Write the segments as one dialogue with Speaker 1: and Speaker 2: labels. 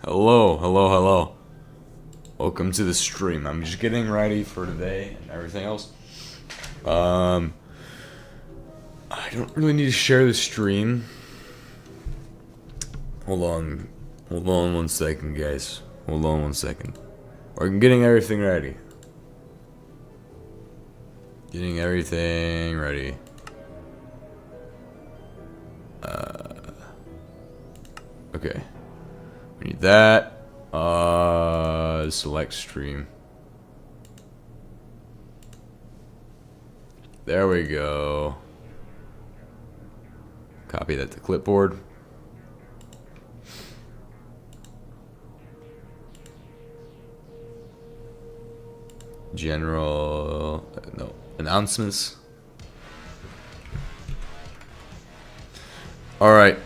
Speaker 1: Hello, hello, hello. Welcome to the stream. I'm just getting ready for today and everything else. I don't really need to share the stream. Hold on 1 second, guys. Hold on 1 second. I'm getting everything ready. Getting everything ready. Okay. We need that. Select stream. There we go. Copy that to clipboard. General, no, announcements. All right.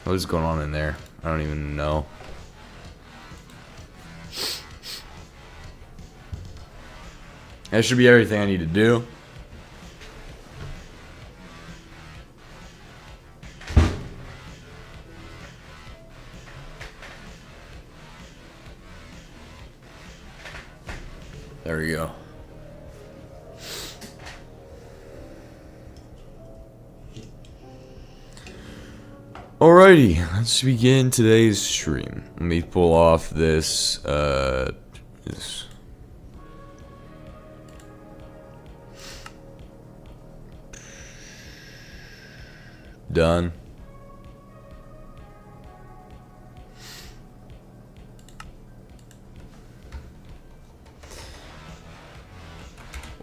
Speaker 1: What is going on in there? I don't even know. That should be everything I need to do. There we go. Alrighty, let's begin today's stream. Let me pull off this, done.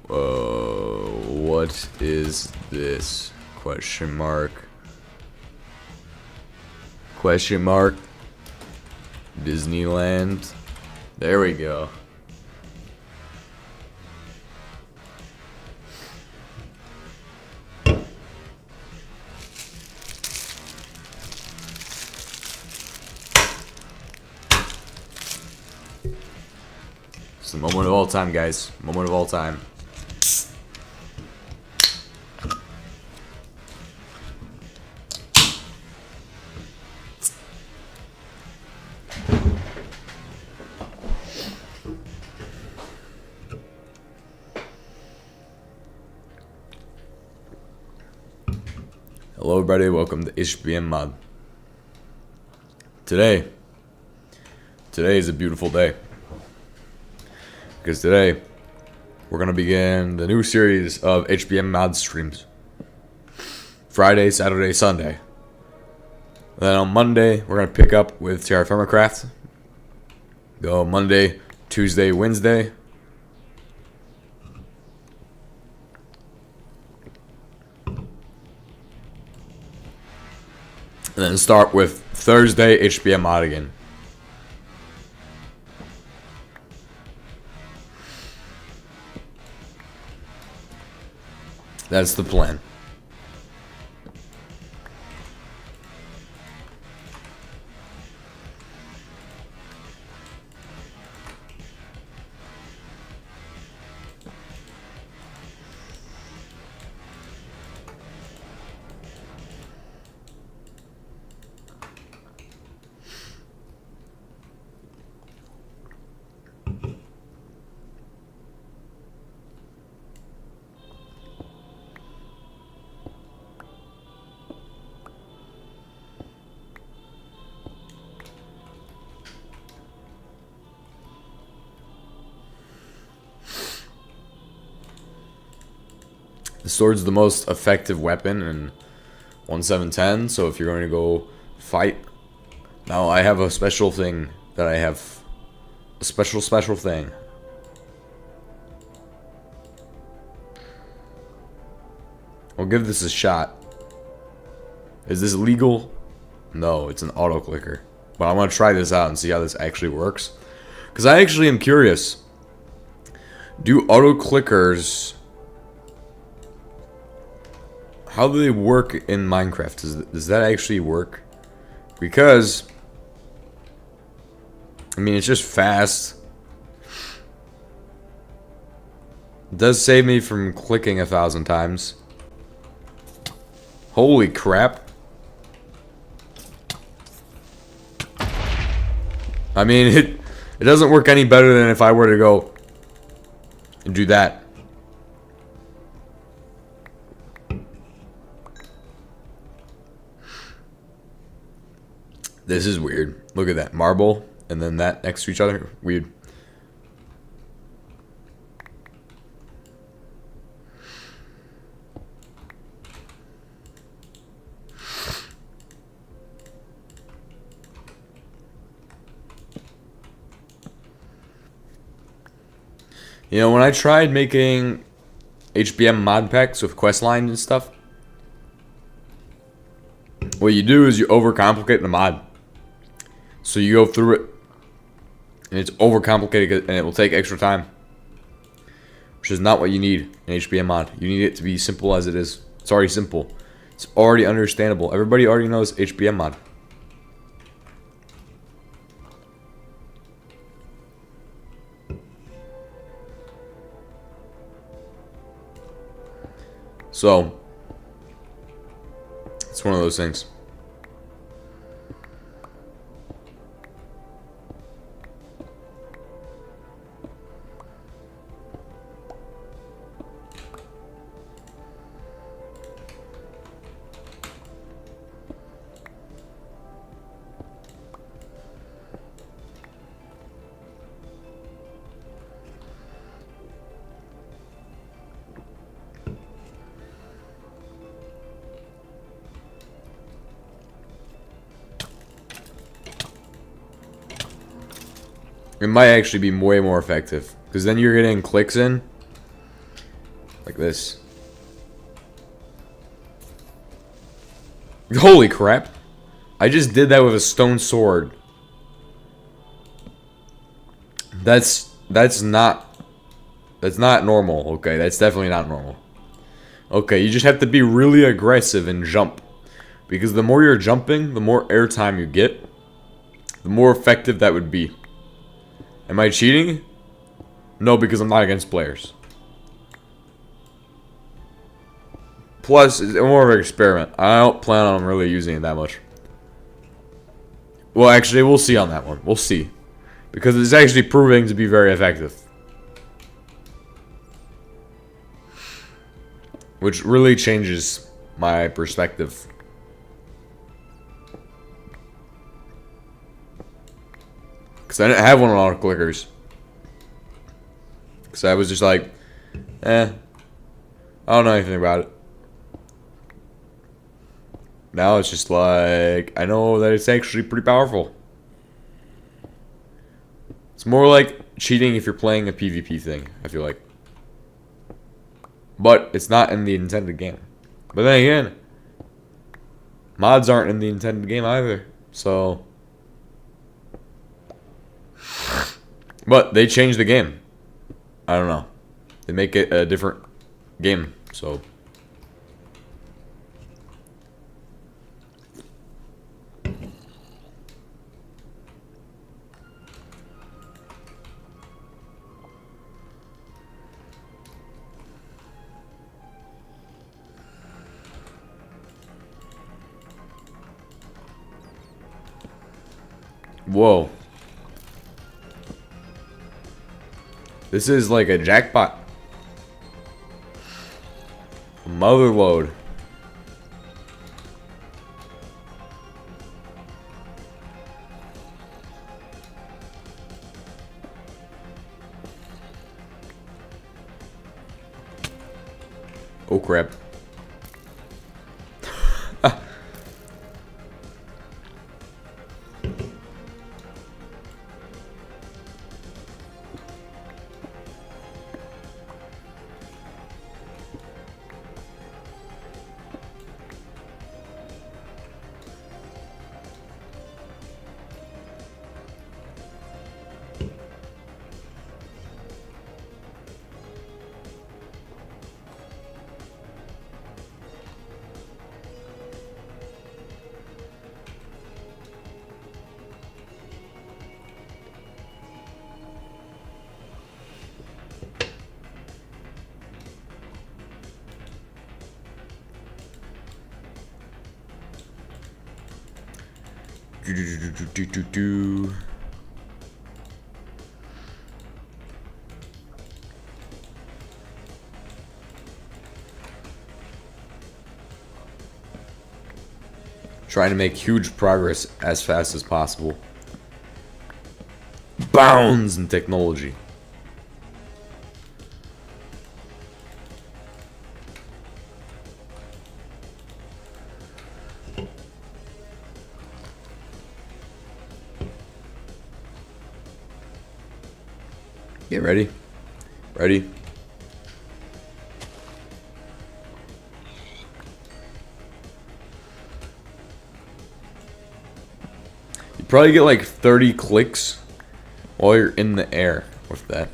Speaker 1: What is this? Question mark. Question mark. Disneyland. There we go. It's the moment of all time, guys. Moment of all time. Hello everybody, welcome to HBM Mod. Today is a beautiful day. Because today, we're going to begin the new series of HBM Mod streams. Friday, Saturday, Sunday. Then on Monday, we're going to pick up with Terra Firmacraft. Go Monday, Tuesday, Wednesday. And then start with Thursday, HBM Mod again. That's the plan. The sword's the most effective weapon in 1.7.10, so if you're going to go fight... Now, I have a special thing that I have... A special thing. I'll give this a shot. Is this legal? No, it's an auto-clicker. But I want to try this out and see how this actually works. Because I actually am curious. Do auto-clickers... How do they work in Minecraft? Does that actually work? Because, I mean, it's just fast. It does save me from clicking 1,000 times. Holy crap. I mean, it doesn't work any better than if I were to go and do that. This is weird. Look at that. Marble and then that next to each other. Weird. You know, when I tried making HBM mod packs with quest lines and stuff, what you do is you overcomplicate the mod. So you go through it, and it's overcomplicated, and it will take extra time, which is not what you need in HBM mod. You need it to be simple as it is. It's already simple. It's already understandable. Everybody already knows HBM mod. So, it's one of those things. It might actually be way more effective, because then you're getting clicks in like this. Holy crap. I just did that with a stone sword. That's not normal. Okay, that's definitely not normal. Okay, you just have to be really aggressive and jump, because the more you're jumping, the more airtime you get, the more effective that would be. Am I cheating? No, because I'm not against players. Plus, it's more of an experiment. I don't plan on really using it that much. Well, actually, we'll see on that one. We'll see. Because it's actually proving to be very effective. Which really changes my perspective. Because I didn't have one on auto clickers. Because I was just like, I don't know anything about it. Now it's just like, I know that it's actually pretty powerful. It's more like cheating if you're playing a PvP thing, I feel like. But it's not in the intended game. But then again, mods aren't in the intended game either. So... But they changed the game. I don't know. They make it a different game, so... Whoa. This is like a jackpot. Motherload. Oh crap. Trying to make huge progress as fast as possible. Bounds in technology. Get ready. Ready. You probably get like 30 clicks while you're in the air with that.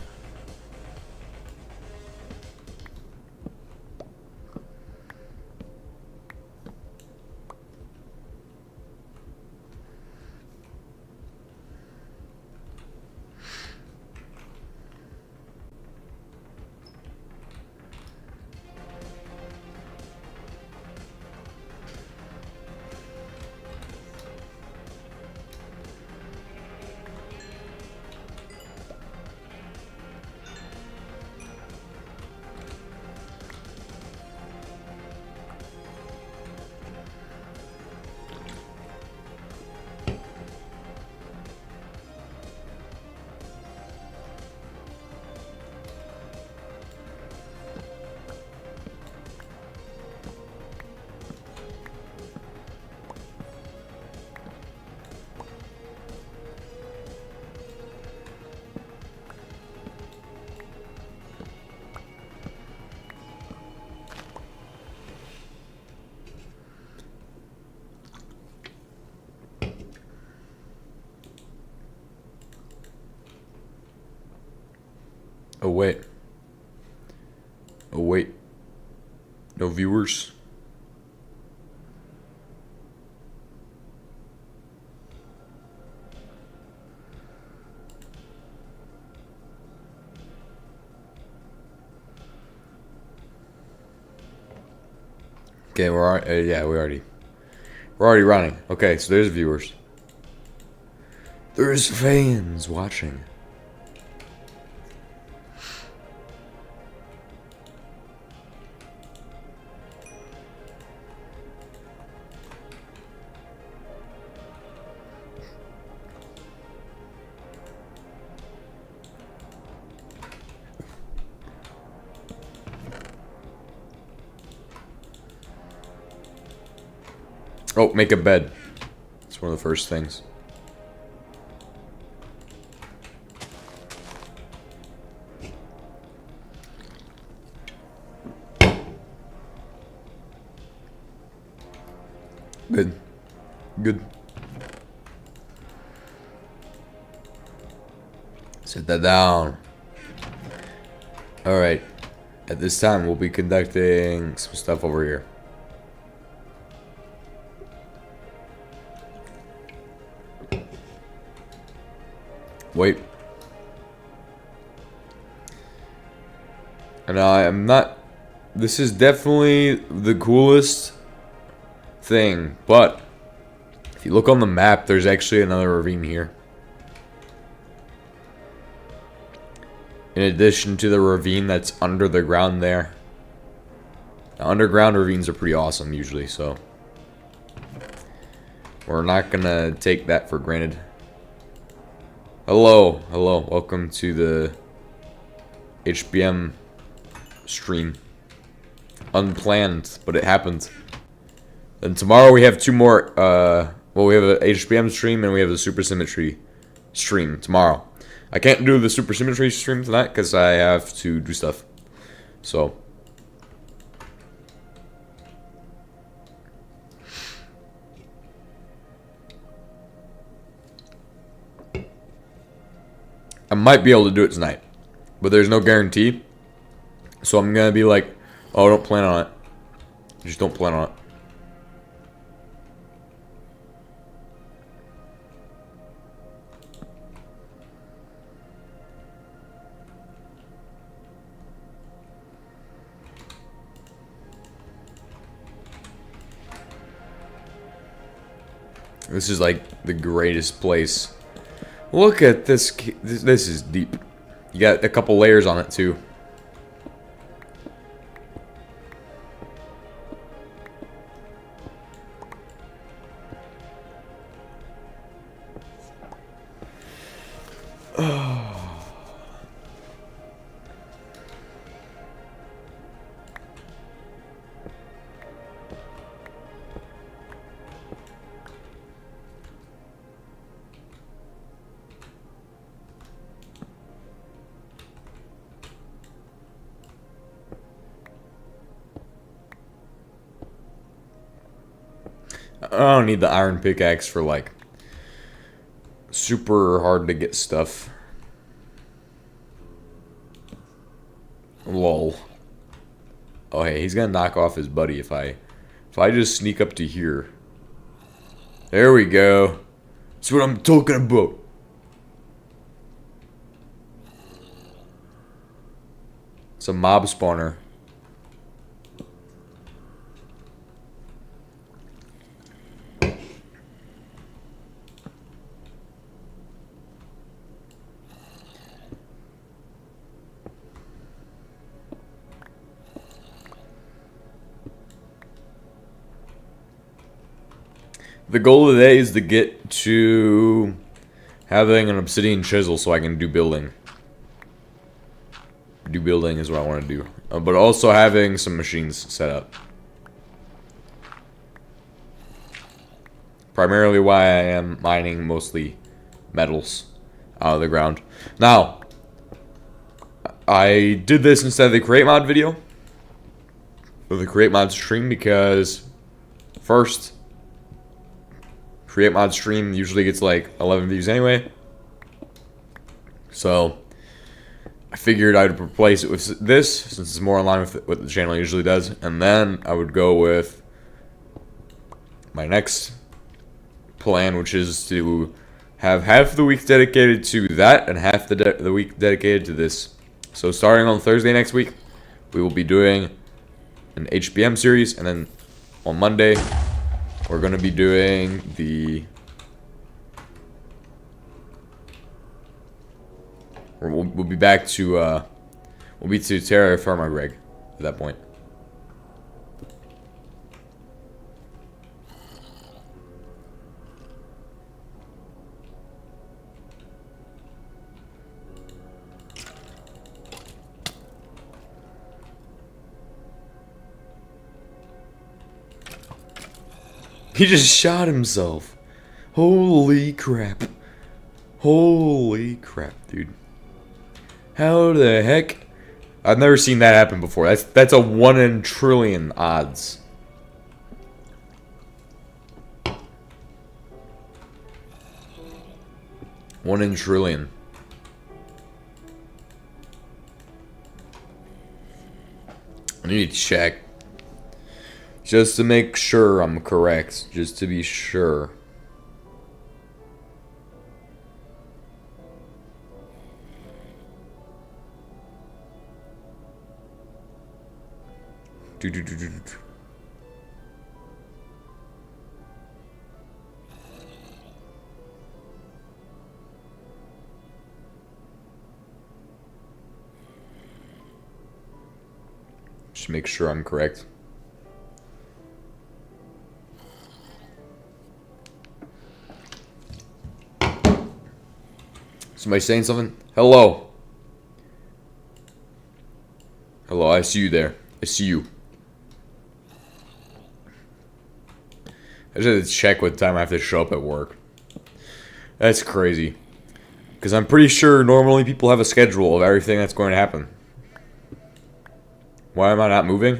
Speaker 1: Oh wait. Oh wait. No viewers. Okay, we're already running. Okay, so there's viewers. There's fans watching. Oh, make a bed. It's one of the first things. Good. Good. Set that down. Alright. At this time, we'll be conducting some stuff over here. Wait. And I am not... This is definitely the coolest thing, but if you look on the map, there's actually another ravine here. In addition to the ravine that's under the ground there. Now, underground ravines are pretty awesome usually, so we're not gonna take that for granted. Hello, welcome to the HBM stream. Unplanned, but it happened. And tomorrow we have two more, well, we have a HBM stream and we have a Super Symmetry stream tomorrow. I can't do the Super Symmetry stream tonight because I have to do stuff. So. I might be able to do it tonight, but there's no guarantee. So I'm gonna be like, oh, don't plan on it. Just don't plan on it. This is like the greatest place. Look at this. This is deep. You got a couple layers on it too. I don't need the iron pickaxe for like super hard to get stuff. Lol. Oh hey, he's gonna knock off his buddy if I just sneak up to here. There we go. That's what I'm talking about. It's a mob spawner. The goal of the day is to get to having an obsidian chisel so I can do building. Do building is what I want to do. But also having some machines set up. Primarily why I am mining mostly metals out of the ground. Now, I did this instead of the create mod video. Or the create mod stream because first, create mod stream usually gets like 11 views anyway. So I figured I'd replace it with this since it's more in line with what the channel usually does. And then I would go with my next plan, which is to have half the week dedicated to that and half the week dedicated to this. So starting on Thursday next week, we will be doing an HBM series. And then on Monday, we're going to be doing the... We'll be back to... we'll be to terra firma Greg at that point. He just shot himself. Holy crap. Holy crap, dude. How the heck? I've never seen that happen before. That's a 1 in trillion odds. One in trillion. I need to check. Just to make sure I'm correct. Just to be sure. Just make sure I'm correct. Somebody saying something? Hello. Hello, I see you there. I see you. I just had to check what time I have to show up at work. That's crazy. Because I'm pretty sure normally people have a schedule of everything that's going to happen. Why am I not moving?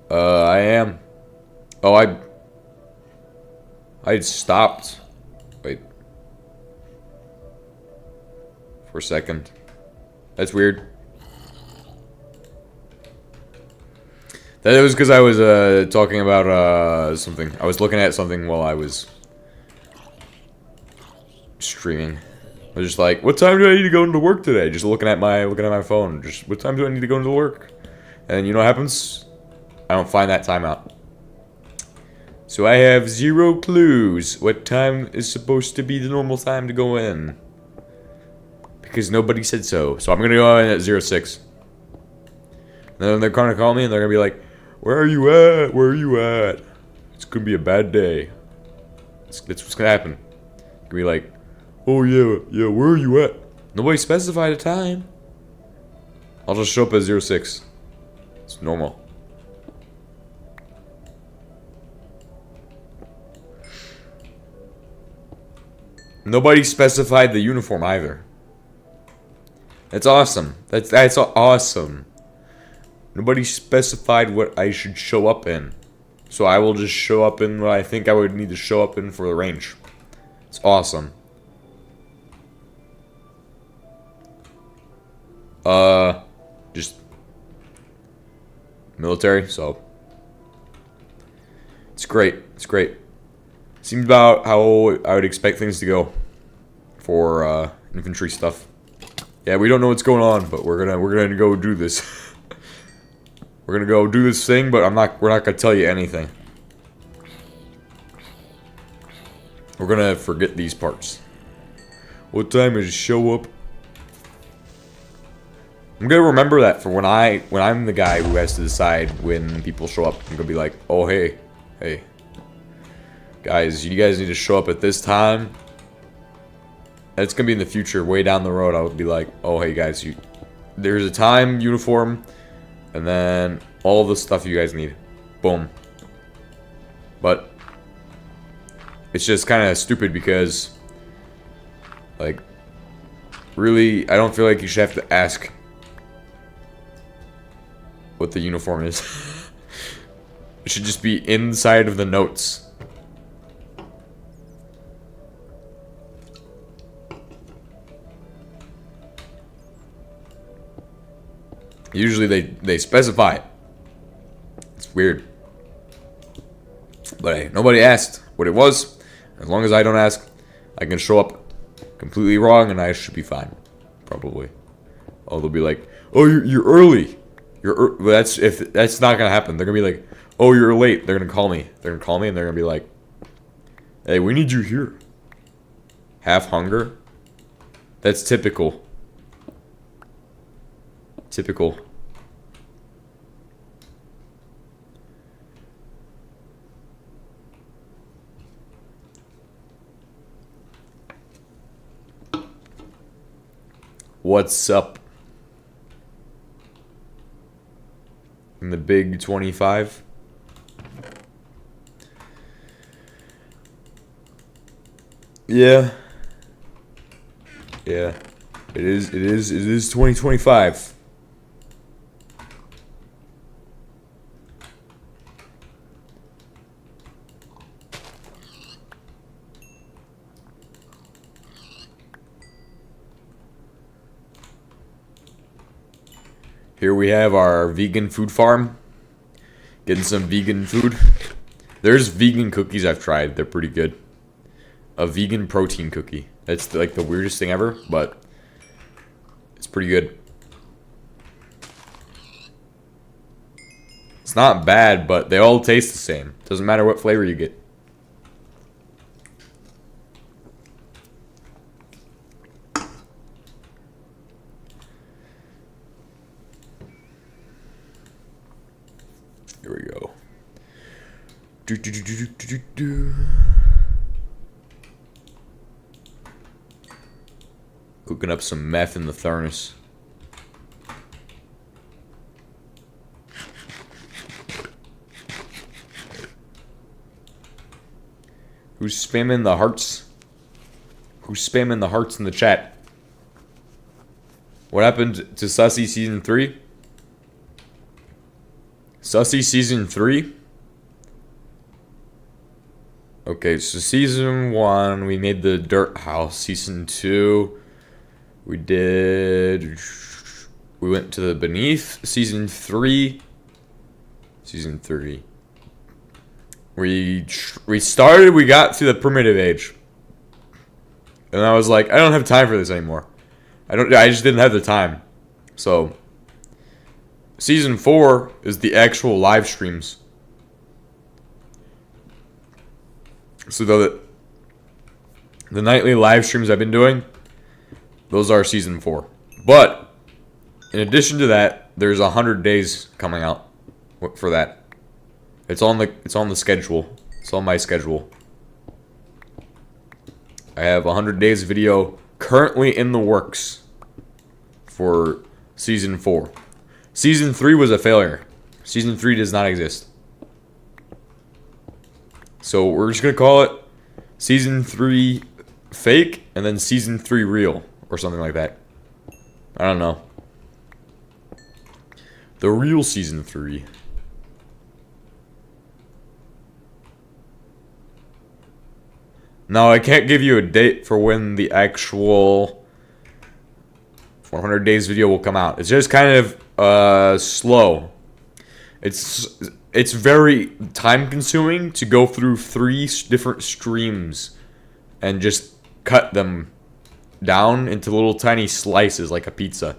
Speaker 1: I am. Oh, I stopped. Wait. For a second. That's weird. That was because I was talking about something. I was looking at something while I was streaming. I was just like, "What time do I need to go into work today?" Just looking at my phone. Just what time do I need to go into work? And you know what happens? I don't find that time out. So I have 0 clues what time is supposed to be the normal time to go in. Because nobody said so. So I'm gonna go in at 06. And then they're gonna call me and they're gonna be like, "Where are you at? Where are you at?" It's gonna be a bad day. That's what's gonna happen. It's gonna be like, Oh yeah, where are you at? Nobody specified a time. I'll just show up at 06. It's normal. Nobody specified the uniform either. That's awesome. That's awesome. Nobody specified what I should show up in. So I will just show up in what I think I would need to show up in for the range. It's awesome. Just military, so it's great. It's great. Seems about how I would expect things to go for infantry stuff. Yeah, we don't know what's going on, but we're gonna go do this. We're gonna go do this thing, but we're not gonna tell you anything. We're gonna forget these parts. What time is show up? I'm gonna remember that for when I'm the guy who has to decide when people show up. I'm gonna be like, oh hey, guys, you guys need to show up at this time. It's gonna be in the future, way down the road. I would be like, oh hey guys, there's a time, uniform, and then all the stuff you guys need. Boom. But it's just kind of stupid because, like, really, I don't feel like you should have to ask what the uniform is. It should just be inside of the notes. Usually they specify it. It's weird. But hey, nobody asked what it was. As long as I don't ask, I can show up completely wrong and I should be fine. Probably. Oh, they'll be like, oh, you're early. That's not gonna happen. They're gonna be like, oh, you're late. They're gonna call me. They're gonna call me and they're gonna be like, hey, we need you here. Half hunger? That's typical. Typical. What's up? In the big 25? Yeah. Yeah. It is 2025. Here we have our vegan food farm. Getting some vegan food. There's vegan cookies I've tried. They're pretty good. A vegan protein cookie. That's like the weirdest thing ever, but it's pretty good. It's not bad, but they all taste the same. Doesn't matter what flavor you get. Here we go. Cooking up some meth in the furnace. Who's spamming the hearts? Who's spamming the hearts in the chat? What happened to Sussy Season 3? Sussy Season 3? Okay, so Season 1, we made the dirt house. Season 2, we went to the beneath. Season 3, we got to the primitive age. And I was like, I don't have time for this anymore. I just didn't have the time. So Season 4 is the actual live streams. So the nightly live streams I've been doing, those are Season 4. But in addition to that, there's 100 days coming out for that. It's on the schedule. It's on my schedule. I have 100 days video currently in the works for Season 4. Season 3 was a failure. Season 3 does not exist. So we're just going to call it Season 3 Fake and then Season 3 Real or something like that. I don't know. The real Season 3. No, I can't give you a date for when the actual 400 days video will come out. It's just kind of slow. It's very time consuming to go through 3 different streams and just cut them down into little tiny slices like a pizza.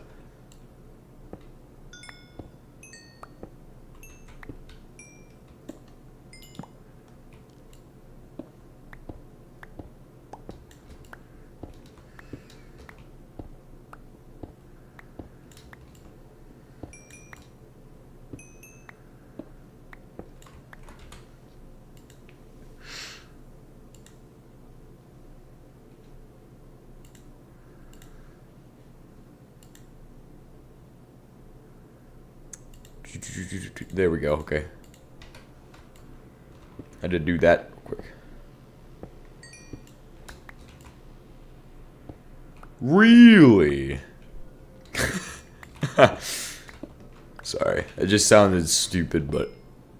Speaker 1: There we go, okay. I had to do that quick. Really? Sorry, it just sounded stupid, but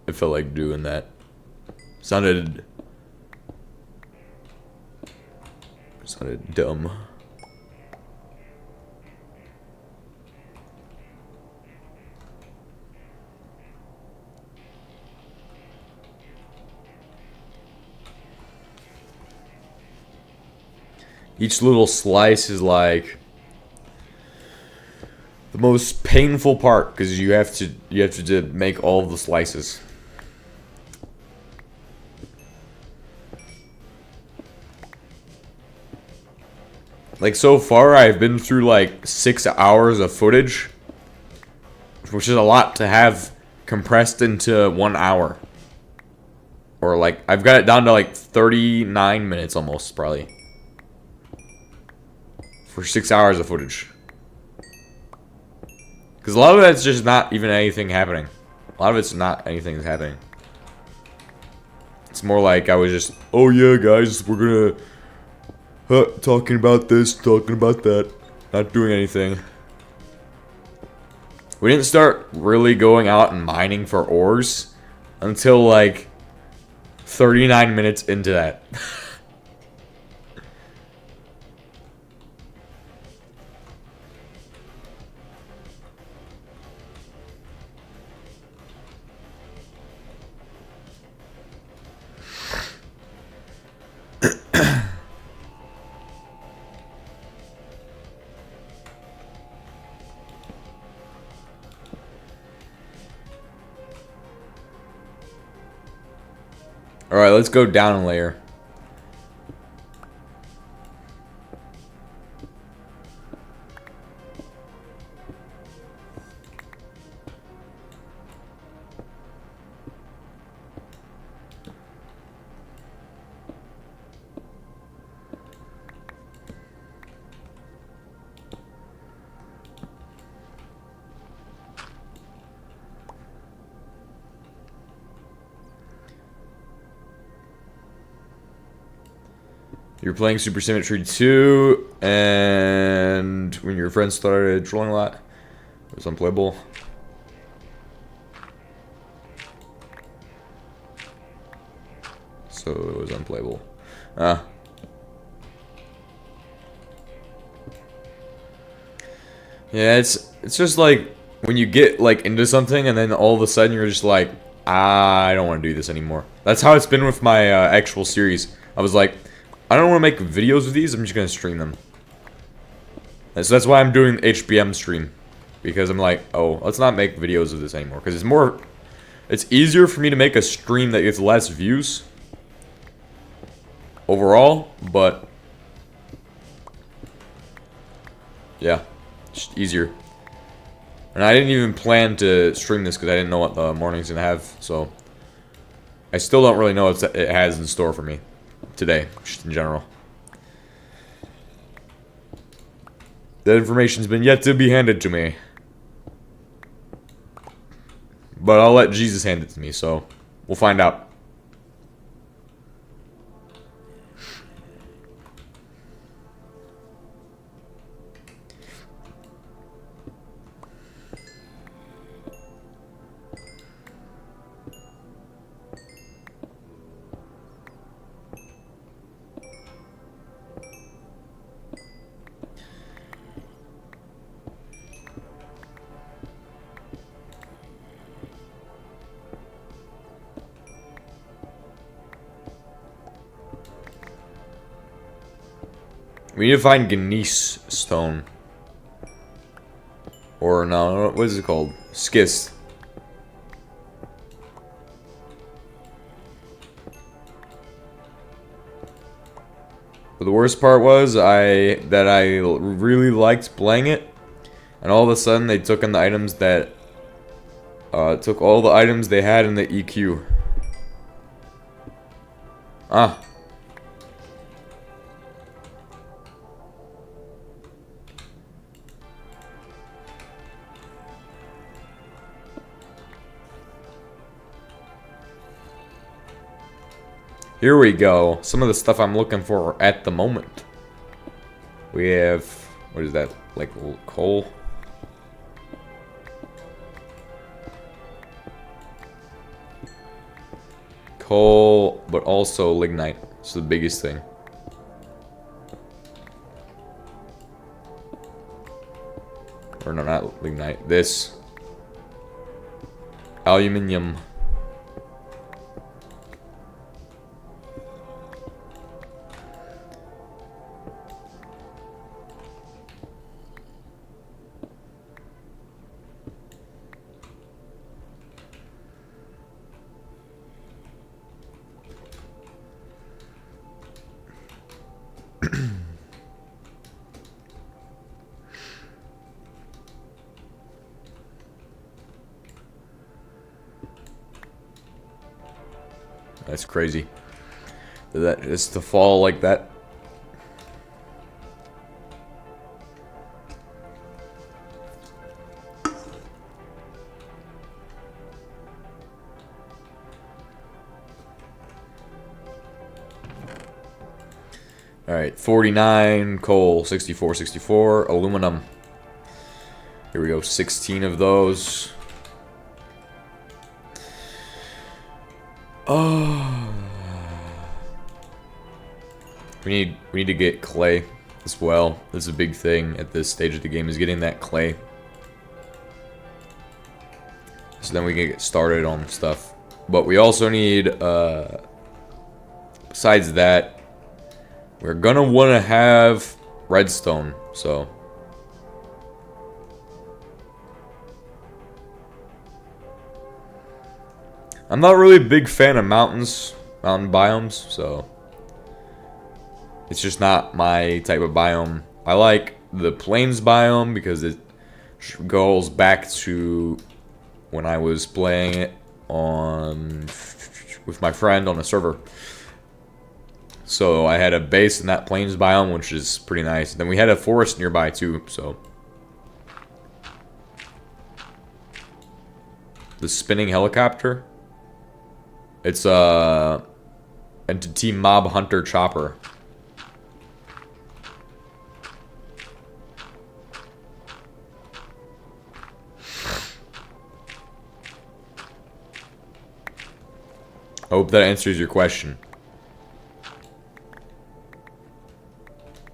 Speaker 1: I felt like doing that. Sounded dumb. Each little slice is like the most painful part because you have to make all of the slices. Like so far, I've been through like 6 hours of footage, which is a lot to have compressed into 1 hour. Or like I've got it down to like 39 minutes almost, probably. For 6 hours of footage. Because a lot of that's just not even anything happening. A lot of it's not anything that's happening. It's more like I was just, oh yeah guys, we're gonna talking about this, talking about that. Not doing anything. We didn't start really going out and mining for ores until like 39 minutes into that. Alright, let's go down a layer. You're playing Super Symmetry 2, and when your friends started trolling a lot, it was unplayable. So it was unplayable. Yeah, it's just like when you get like into something and then all of a sudden you're just like, I don't want to do this anymore. That's how it's been with my actual series. I was like, I don't want to make videos of these, I'm just going to stream them. And so that's why I'm doing HBM stream. Because I'm like, oh, let's not make videos of this anymore. Because it's easier for me to make a stream that gets less views overall, but yeah, just easier. And I didn't even plan to stream this because I didn't know what the morning's going to have, so I still don't really know what it has in store for me today, just in general. That information's been yet to be handed to me. But I'll let Jesus hand it to me, so we'll find out. We need to find Gneiss stone. Or no, what is it called? Schist. But the worst part was I really liked playing it, and all of a sudden they took in the items that took all the items they had in the EQ. Ah. Here we go. Some of the stuff I'm looking for at the moment. We have, what is that? Like coal? Coal, but also lignite. It's the biggest thing. Or no, not lignite. This. Aluminium. That's crazy. That is to fall like that. Alright, 49 coal, 64 aluminum. Here we go, 16 of those. Oh, we need to get clay as well. This is a big thing at this stage of the game, is getting that clay. So then we can get started on stuff. But we also need, besides that, we're gonna want to have redstone. So I'm not really a big fan of mountain biomes, so it's just not my type of biome. I like the plains biome because it goes back to when I was playing it with my friend on a server. So I had a base in that plains biome, which is pretty nice. Then we had a forest nearby too, so. The spinning helicopter. It's a entity mob hunter chopper. I hope that answers your question.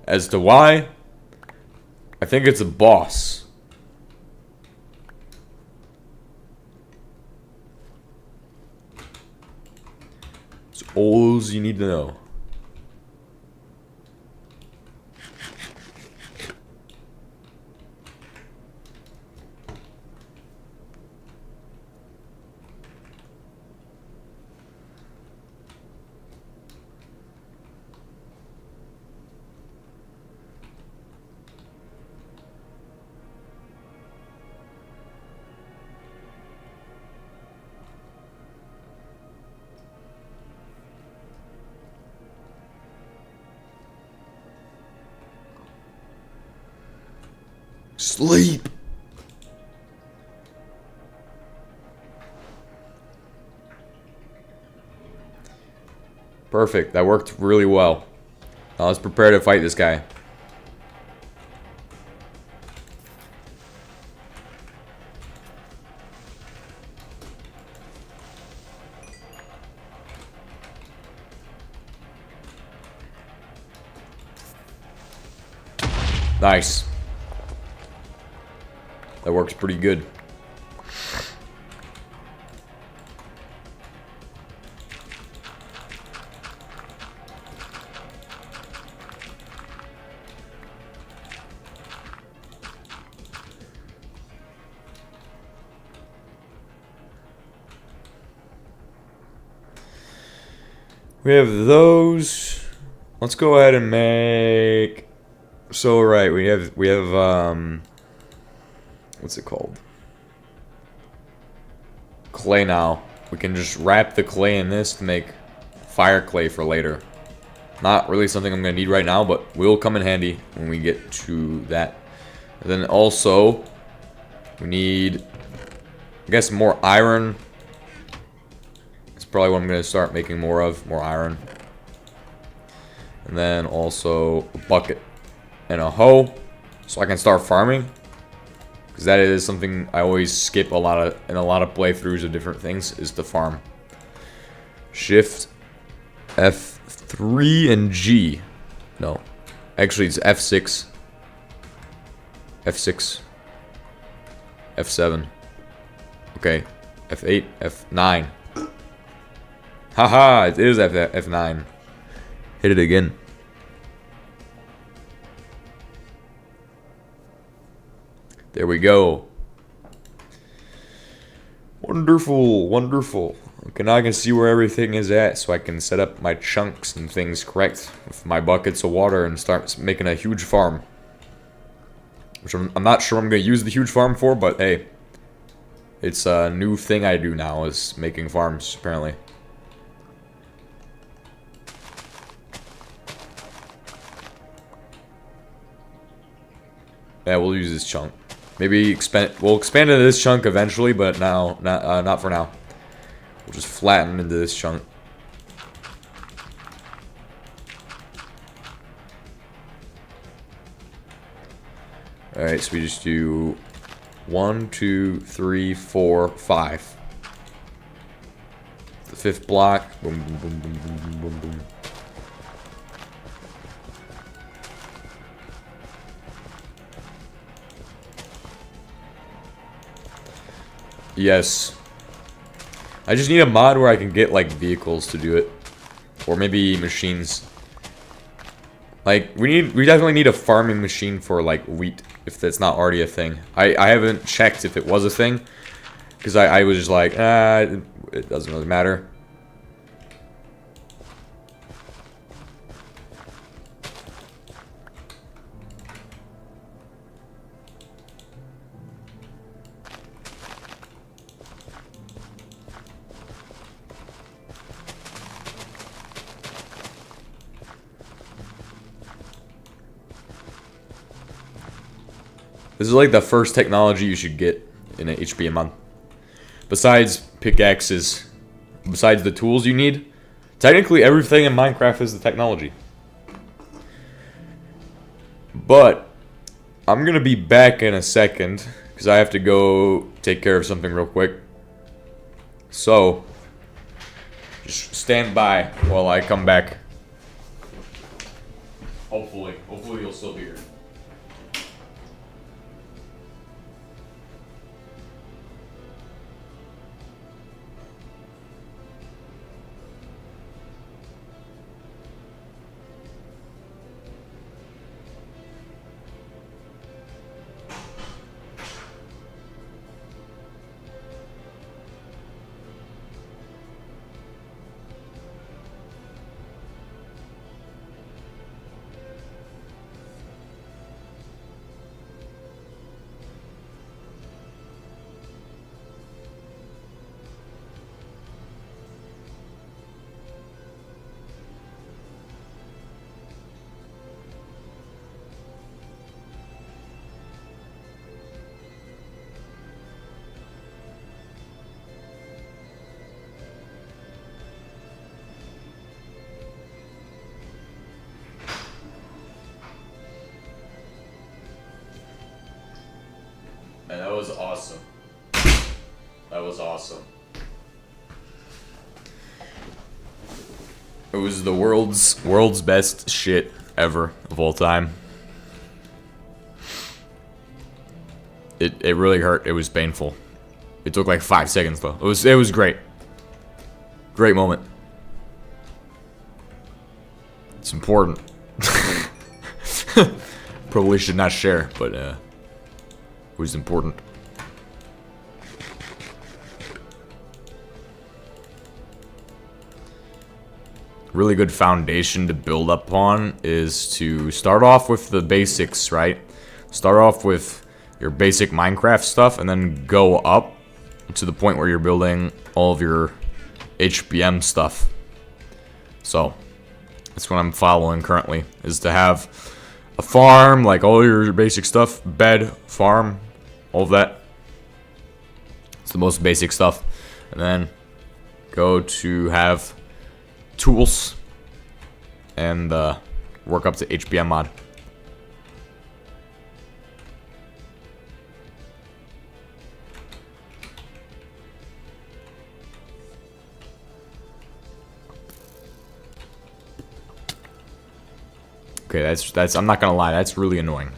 Speaker 1: As to why, I think it's a boss. It's all you need to know. Sleep. Perfect. That worked really well. Now let's prepare to fight this guy. Nice. That works pretty good. We have those. Let's go ahead and make. So right, we have what's it called? Clay now. We can just wrap the clay in this to make fire clay for later. Not really something I'm gonna need right now, but will come in handy when we get to that. And then also we need, I guess, more iron. That's probably what I'm gonna start making more of, more iron. And then also a bucket and a hoe, so I can start farming. Because that is something I always skip in a lot of playthroughs of different things, is to farm. Shift F3 and G. No, actually it's F6. F6. F7. Okay, F8, F9. Haha, it is F9. Hit it again. There we go. Wonderful, wonderful. Okay, now I can see where everything is at, so I can set up my chunks and things correct with my buckets of water and start making a huge farm. Which I'm not sure I'm going to use the huge farm for, but hey. It's a new thing I do now, is making farms, apparently. Yeah, we'll use this chunk. Maybe we'll expand into this chunk eventually, but now, not for now. We'll just flatten into this chunk. Alright, so we just do 1, 2, 3, 4, 5. The 5th block. Boom, boom, boom, boom, boom, boom, boom, boom. Yes. I just need a mod where I can get, like, vehicles to do it. Or maybe machines. Like, we definitely need a farming machine for, like, wheat, if that's not already a thing. I haven't checked if it was a thing, because I was just like, it doesn't really matter. This is like the first technology you should get in an HBM. Besides pickaxes, besides the tools you need, technically everything in Minecraft is the technology. But I'm gonna be back in a second because I have to go take care of something real quick. So just stand by while I come back. Hopefully you'll still be here. awesome. That was awesome. It was the world's best shit ever of all time. It really hurt. It was painful. It took like 5 seconds though. It was great. Great moment. It's important. Probably should not share, but it was important. Really good foundation to build up on is to start off with the basics, right? Start off with your basic Minecraft stuff and then go up to the point where you're building all of your HBM stuff. So that's what I'm following currently, is to have a farm, like all your basic stuff, bed, farm, all of that. It's the most basic stuff. And then go to have tools and work up to HBM mod. Okay, that's I'm not gonna lie, that's really annoying.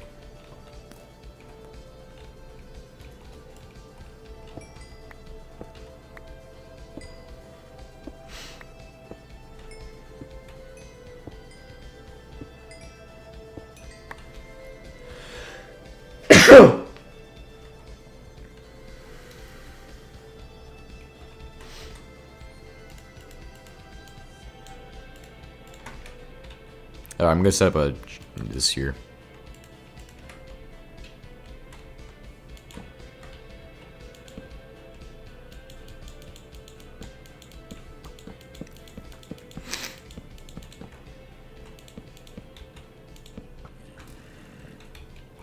Speaker 1: I'm gonna set up this here.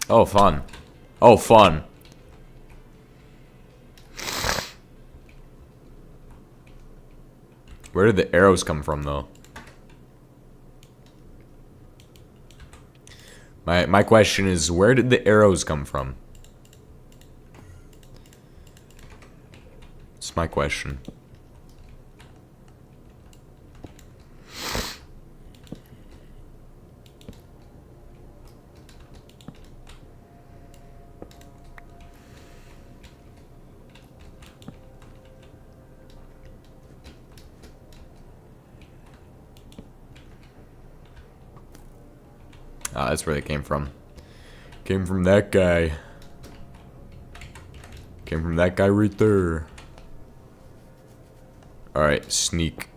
Speaker 1: Oh, fun. Oh, fun. Where did the arrows come from, though? My question is, where did the arrows come from? It's my question. Ah, that's where they came from. Came from that guy. Came from that guy right there. Alright, sneak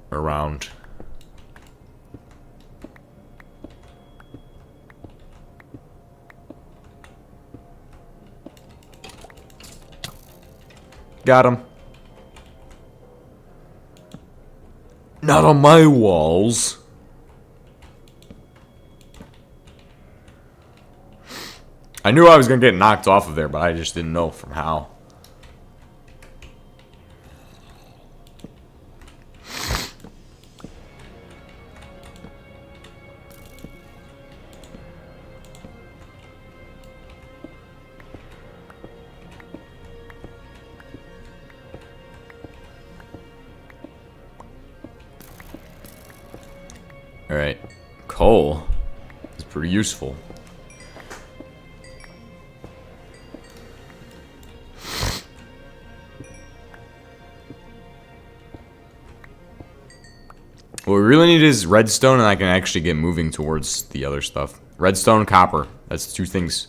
Speaker 1: around. Got him. Not on my walls. I knew I was gonna get knocked off of there, but I just didn't know from how. Alright. Coal is pretty useful. What we really need is redstone, and I can actually get moving towards the other stuff. Redstone, copper. That's 2 things.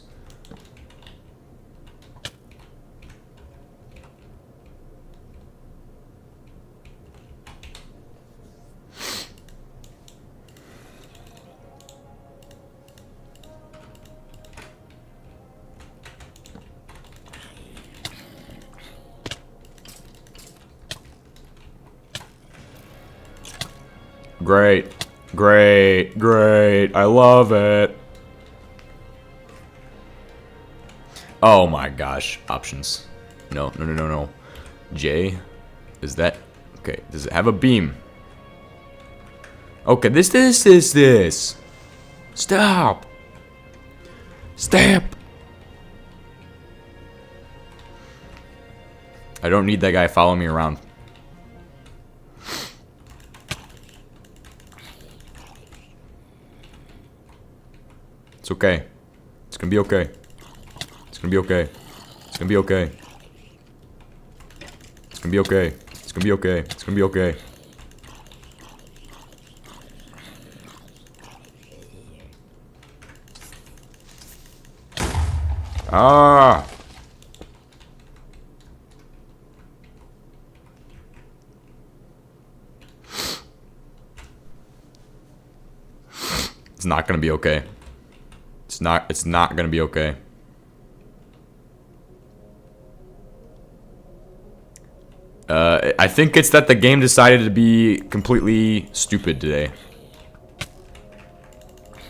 Speaker 1: Great. Great. Great. I love it. Oh my gosh. Options. No, no, no, no, no. J. Is that... Okay. Does it have a beam? Okay. This. Stop. Stop. I don't need that guy following me around. It's okay. It's gonna be okay. It's gonna be okay. It's gonna be okay. It's gonna be okay. It's gonna be okay. It's gonna be okay. Ah! It's not gonna be okay. It's not gonna be okay. I think it's that the game decided to be completely stupid today.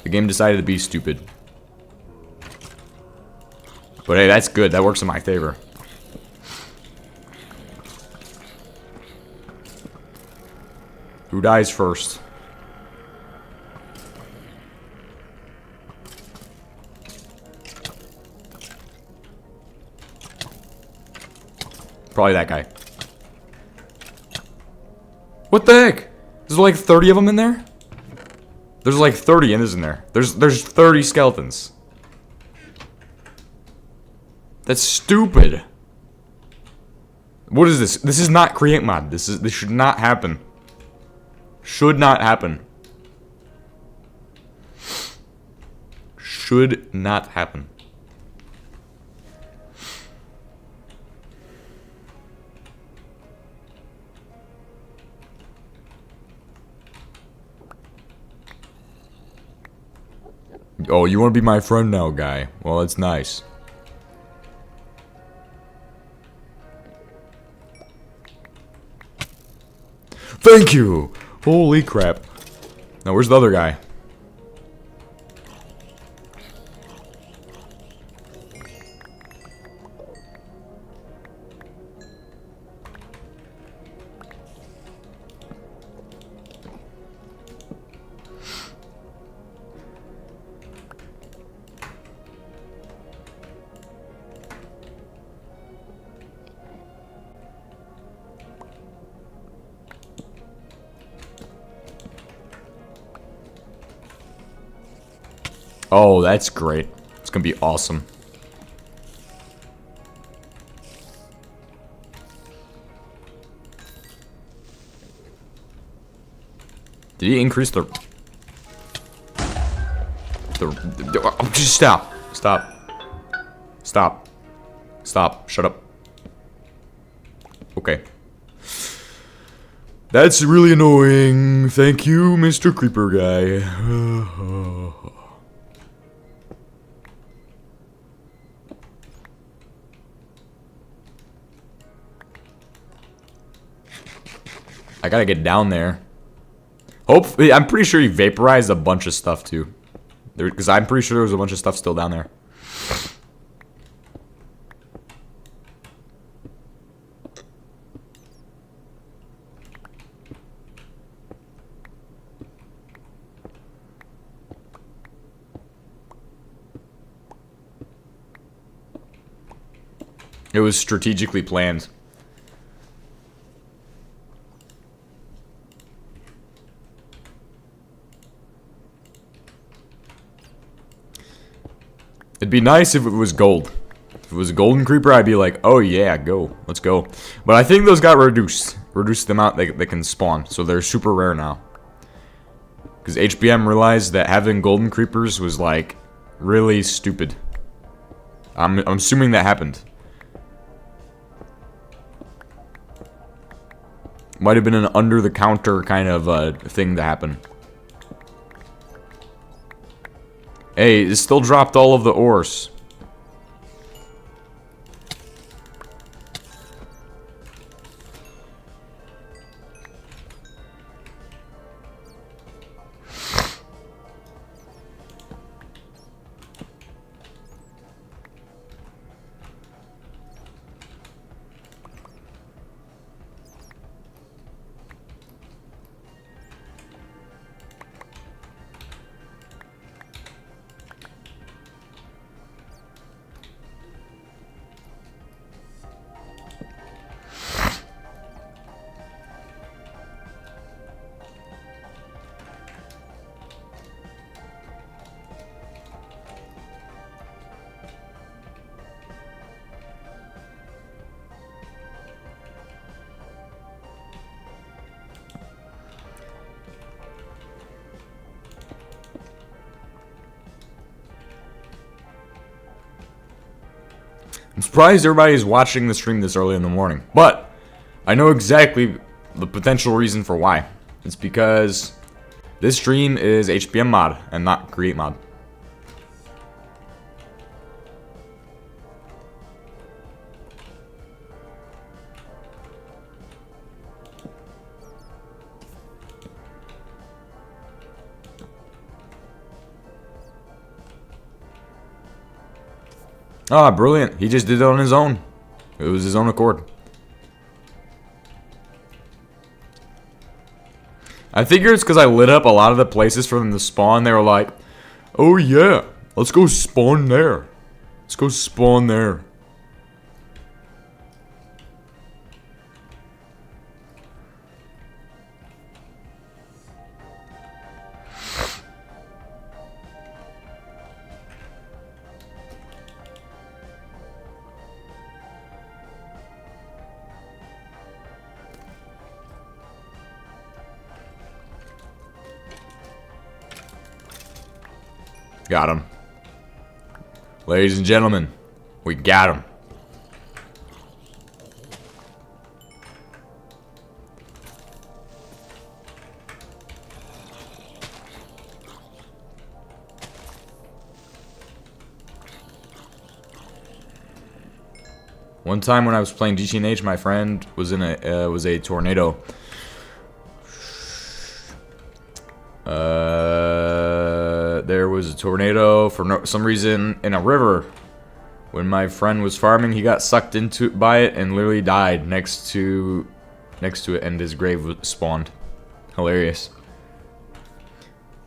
Speaker 1: The game decided to be stupid. But hey, that's good. That works in my favor. Who dies first? Probably that guy. What the heck? There's like 30 of them in there? There's like 30 in there. There's 30 skeletons. That's stupid. What is this? This is not create mod. This should not happen. Should not happen. Should not happen. Oh, you want to be my friend now, guy? Well, it's nice. Thank you! Holy crap. Now, where's the other guy? Oh, that's great. It's gonna be awesome. Did he increase the oh, just stop. Stop. Stop. Stop. Shut up. Okay. That's really annoying. Thank you, Mr. Creeper guy. I gotta get down there. Hopefully, I'm pretty sure he vaporized a bunch of stuff too. Because I'm pretty sure there was a bunch of stuff still down there. It was strategically planned. It'd be nice if it was gold. If it was a golden creeper, I'd be like, oh yeah, go. Let's go. But I think those got reduced. Reduced the amount they can spawn. So they're super rare now. Because HBM realized that having golden creepers was like really stupid. I'm assuming that happened. Might have been an under the counter kind of thing to happen. Hey, it still dropped all of the ores. I'm surprised everybody's watching the stream this early in the morning. But I know exactly the potential reason for why. It's because this stream is HBM mod and not create mod. Ah, brilliant. He just did it on his own. It was his own accord. I figure it's because I lit up a lot of the places for them to spawn. They were like, oh yeah, let's go spawn there. Let's go spawn there. Got him. Ladies and gentlemen, we got him. One time when I was playing GTNH, my friend was in a tornado. There was a tornado for some reason in a river. When my friend was farming, he got sucked into by it and literally died next to it, and his grave spawned. Hilarious.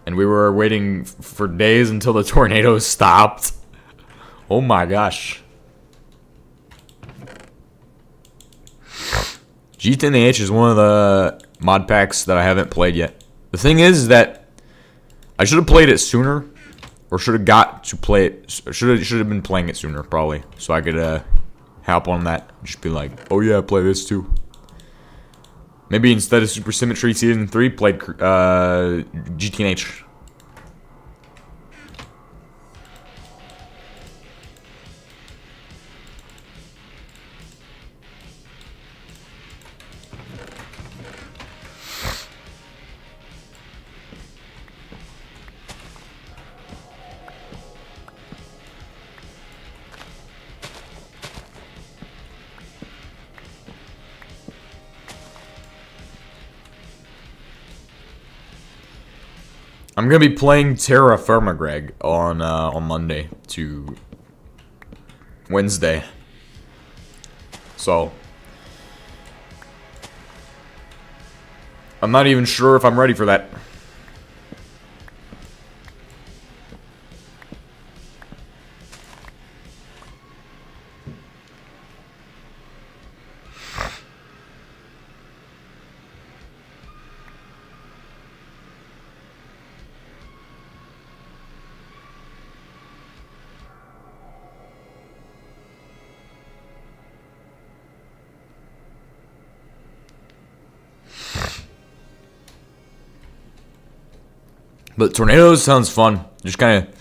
Speaker 1: And we were waiting for days until the tornado stopped. Oh my gosh. GTNH is one of the mod packs that I haven't played yet. The thing is that I should have played it sooner, or should have got to play it. Should have been playing it sooner, probably, so I could help on that. Just be like, oh yeah, play this too. Maybe instead of Super Symmetry Season 3, played GTNH. I'm gonna be playing Terra Firma, Greg, on Monday to Wednesday. So I'm not even sure if I'm ready for that. But tornadoes sounds fun. Just kind of...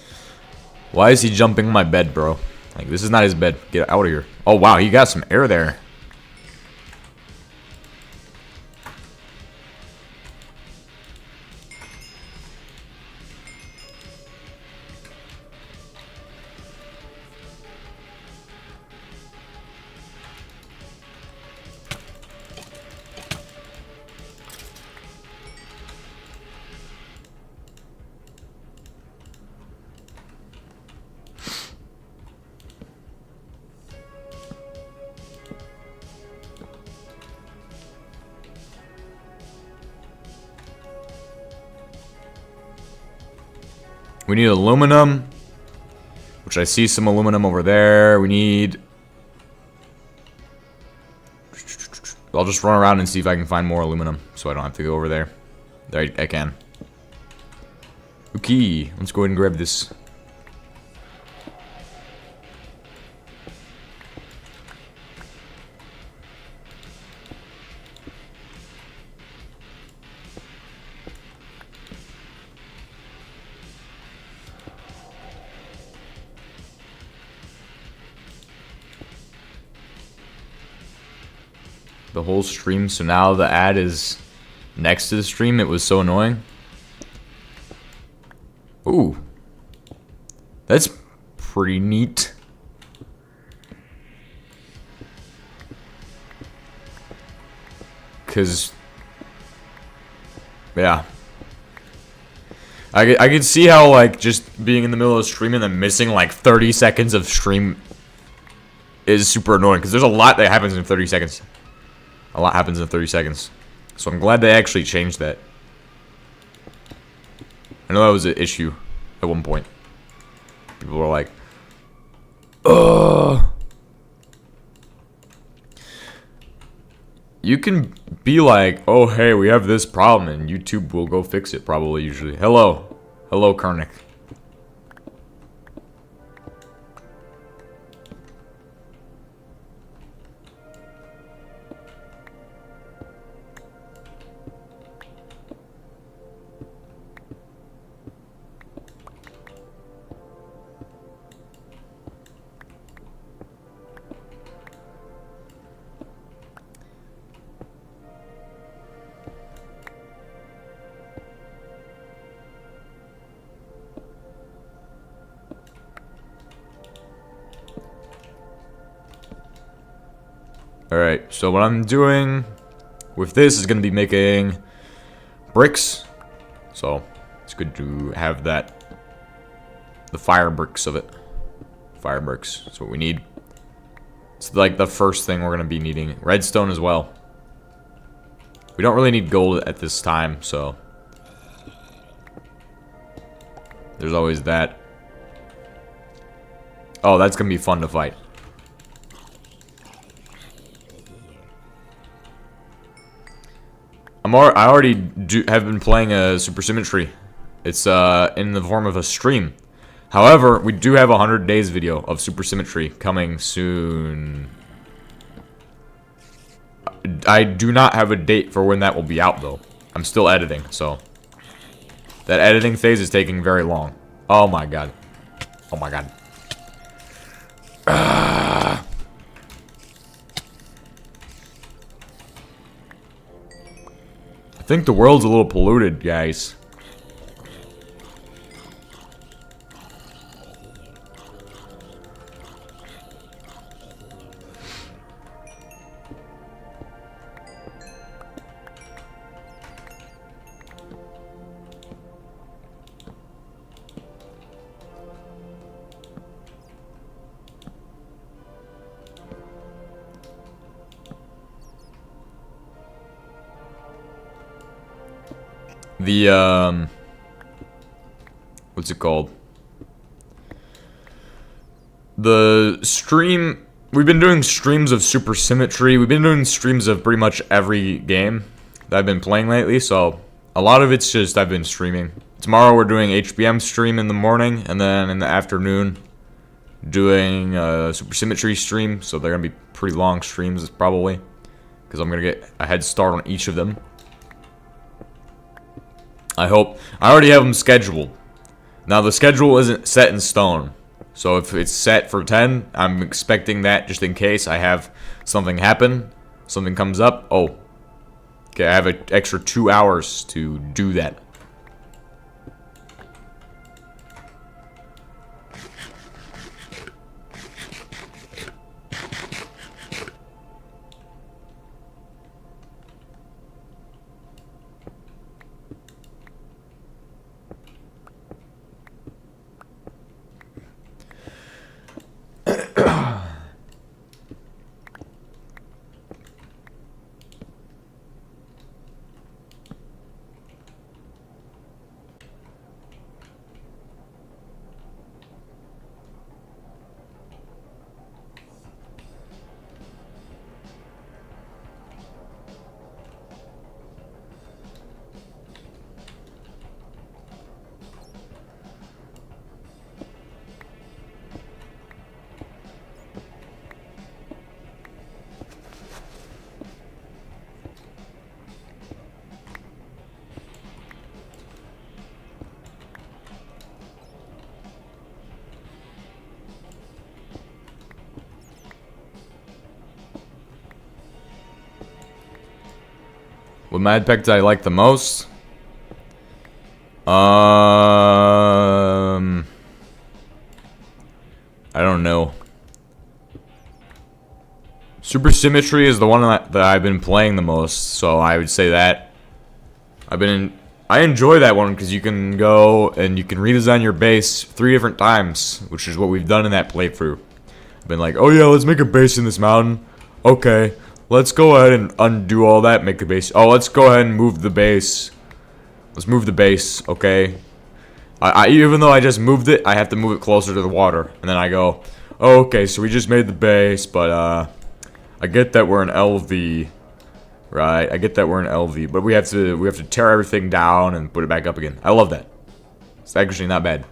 Speaker 1: Why is he jumping my bed, bro? Like, this is not his bed. Get out of here. Oh, wow. He got some air there. We need aluminum, which I see some aluminum over there. We need... I'll just run around and see if I can find more aluminum, so I don't have to go over there. There, I can. Okay, let's go ahead and grab this. the whole stream, so now the ad is next to the stream. It was so annoying. Ooh. That's pretty neat. Because, yeah. I could see how, like, just being in the middle of stream and then missing, like, 30 seconds of stream is super annoying. Because there's a lot that happens in 30 seconds. A lot happens in 30 seconds. So I'm glad they actually changed that. I know that was an issue at one point. People were like, ugh. You can be like, oh, hey, we have this problem, and YouTube will go fix it, probably, usually. Hello. Hello, Karnik. Alright, so what I'm doing with this is going to be making bricks. So, it's good to have that. The fire bricks of it. Fire bricks. That's what we need. It's like the first thing we're going to be needing. Redstone as well. We don't really need gold at this time, so. There's always that. Oh, that's going to be fun to fight. I already have been playing a Super Symmetry. It's in the form of a stream. However, we do have a 100 days video of Super Symmetry coming soon. I do not have a date for when that will be out, though. I'm still editing, so. That editing phase is taking very long. Oh my god. Oh my god. I think the world's a little polluted, guys. The, what's it called? The stream, we've been doing streams of Super Symmetry. We've been doing streams of pretty much every game that I've been playing lately, so a lot of it's just I've been streaming. Tomorrow we're doing HBM stream in the morning, and then in the afternoon doing a Super Symmetry stream, so they're going to be pretty long streams probably, because I'm going to get a head start on each of them. I hope. I already have them scheduled. Now, the schedule isn't set in stone. So, if it's set for 10, I'm expecting that just in case I have something happen. Something comes up. Oh. Okay, I have an extra 2 hours to do that. What mod pack did I like the most? I don't know. Super Symmetry is the one that I've been playing the most, so I would say that. I enjoy that one because you can go and you can redesign your base 3 different times, which is what we've done in that playthrough. I've been like, oh yeah, let's make a base in this mountain. Okay, let's go ahead and undo all that, make a base. Oh, let's go ahead and move the base. Let's move the base, okay? Even though I just moved it, I have to move it closer to the water. And then I go, oh, okay, so we just made the base, but I get that we're an LV. Right, I get that we're an LV, but we have to tear everything down and put it back up again. I love that. It's actually not bad.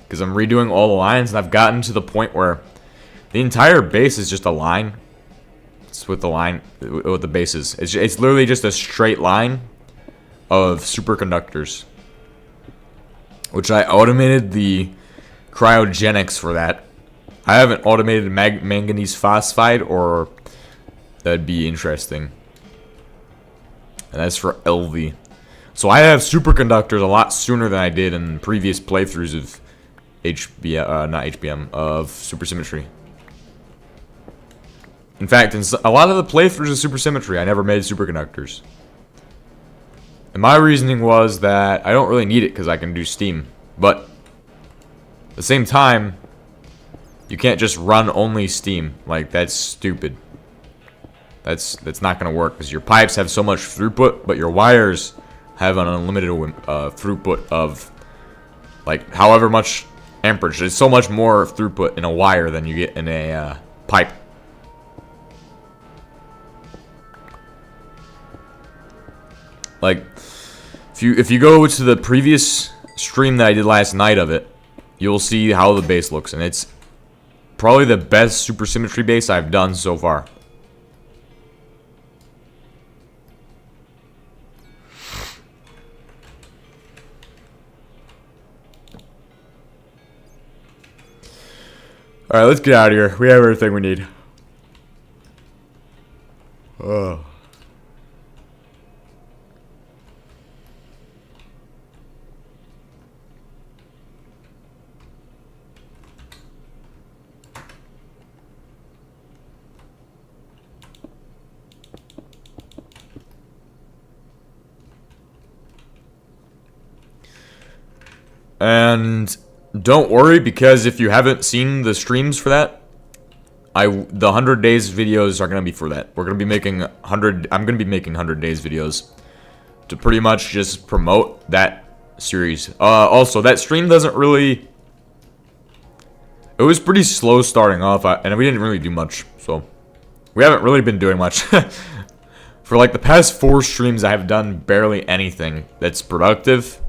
Speaker 1: Because I'm redoing all the lines, and I've gotten to the point where the entire base is just a line. It's with the line, with the bases. It's literally just a straight line of superconductors. Which I automated the cryogenics for that. I haven't automated manganese phosphide, or that'd be interesting. And that's for LV. So I have superconductors a lot sooner than I did in previous playthroughs of not HBM, of Super Symmetry. In fact, in a lot of the playthroughs of Super Symmetry, I never made superconductors. And my reasoning was that I don't really need it because I can do steam. But at the same time, you can't just run only steam. Like, that's stupid. That's not going to work because your pipes have so much throughput, but your wires have an unlimited throughput of, like, however much amperage. There's so much more throughput in a wire than you get in a pipe. Like, if you go to the previous stream that I did last night of it, you'll see how the base looks, and it's probably the best Super Symmetry base I've done so far. Alright, let's get out of here. We have everything we need. Oh. And don't worry, because if you haven't seen the streams for that, the 100 days videos are going to be for that. We're going to be making I'm going to be making 100 days videos to pretty much just promote that series. Also, that stream doesn't really... It was pretty slow starting off, and we didn't really do much, so... We haven't really been doing much. For like the past 4 streams, I have done barely anything that's productive.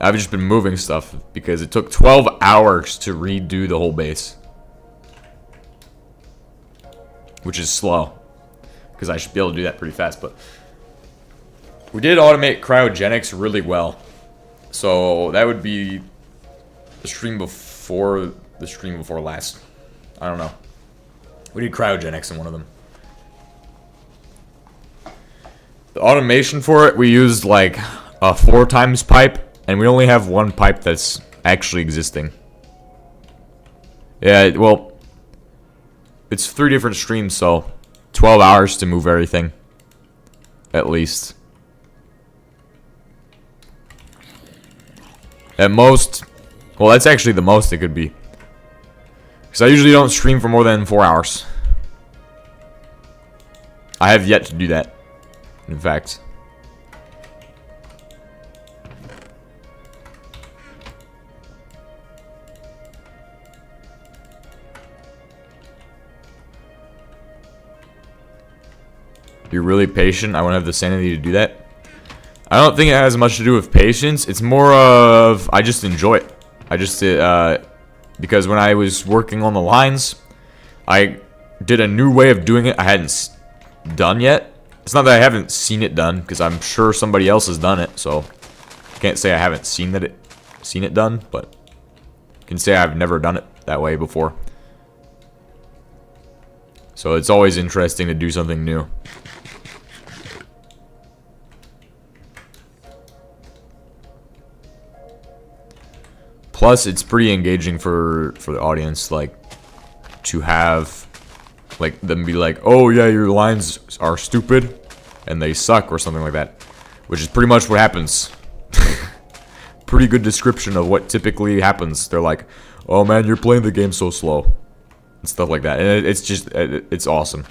Speaker 1: I've just been moving stuff because it took 12 hours to redo the whole base. Which is slow. Because I should be able to do that pretty fast, but... We did automate cryogenics really well. So that would be the stream before last. I don't know. We did cryogenics in one of them. The automation for it, we used like a 4 times pipe. And we only have 1 pipe that's actually existing. Yeah, well, it's 3 different streams, so 12 hours to move everything. At least. At most, well, that's actually the most it could be. Because I usually don't stream for more than 4 hours. I have yet to do that, in fact. You're really patient. I won't have the sanity to do that. I don't think it has much to do with patience. It's more of I just enjoy it. I just because when I was working on the lines, I did a new way of doing it I hadn't done yet. It's not that I haven't seen it done, because I'm sure somebody else has done it. So I can't say I haven't seen it done, but I can say I've never done it that way before. So it's always interesting to do something new. Plus, it's pretty engaging for the audience, like, to have, like, them be like, oh yeah, your lines are stupid, and they suck, or something like that. Which is pretty much what happens. Pretty good description of what typically happens. They're like, oh man, you're playing the game so slow. And stuff like that. And it's just, it's awesome.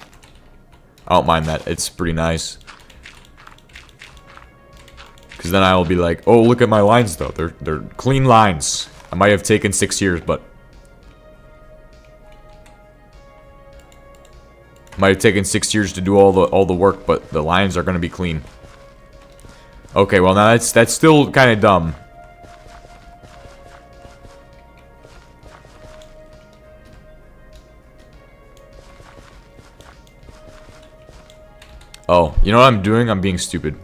Speaker 1: I don't mind that. It's pretty nice. Because then I will be like, oh, look at my lines though. They're clean lines. I might have taken 6 years, but might have taken 6 years to do all the work, but the lines are gonna be clean. Okay, well now that's still kind of dumb. Oh, you know what I'm doing? I'm being stupid.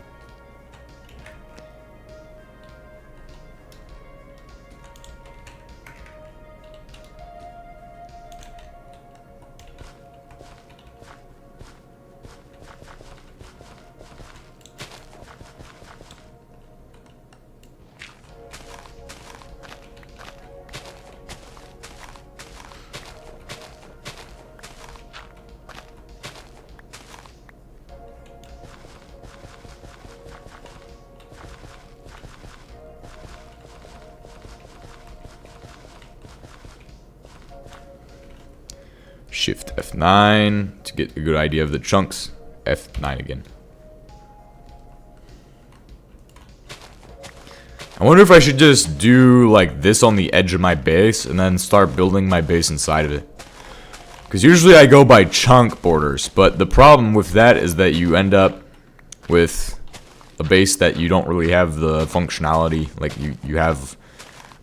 Speaker 1: Shift F9 to get a good idea of the chunks. F9 again. I wonder if I should just do like this on the edge of my base and then start building my base inside of it. Because usually I go by chunk borders, but the problem with that is that you end up with a base that you don't really have the functionality. Like you have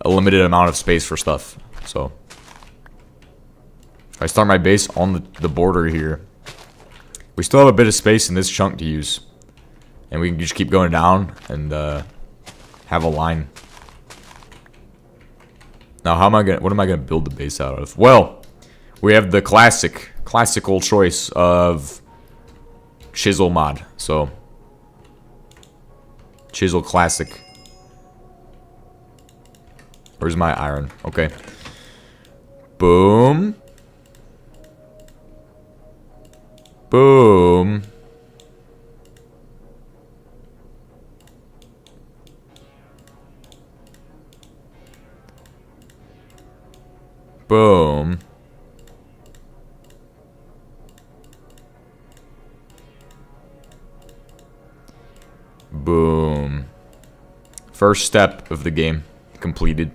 Speaker 1: a limited amount of space for stuff. So if I start my base on the border here, we still have a bit of space in this chunk to use. And we can just keep going down and have a line. Now what am I gonna build the base out of? Well, we have the classical choice of chisel mod. So chisel classic. Where's my iron? Okay. Boom. Boom. Boom. Boom. First step of the game completed.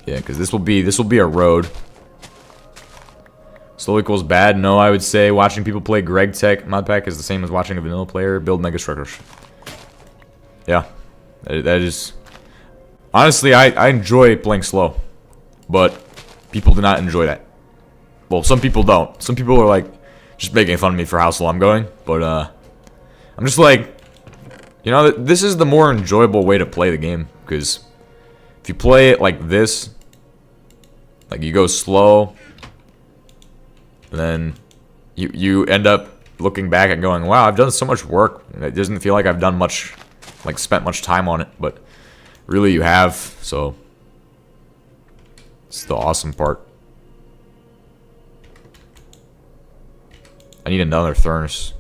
Speaker 1: Yeah, because this will be a road. Slow equals bad. No, I would say watching people play Greg Tech modpack is the same as watching a vanilla player build mega structures. Yeah, that is. Honestly, I enjoy playing slow, but people do not enjoy that. Well, some people don't. Some people are like just making fun of me for how slow I'm going, but I'm just like, you know, this is the more enjoyable way to play the game, because if you play it like this, like you go slow, then you end up looking back and going, wow, I've done so much work. It doesn't feel like I've done much, like spent much time on it, but really you have. So it's the awesome part. I need another furnace.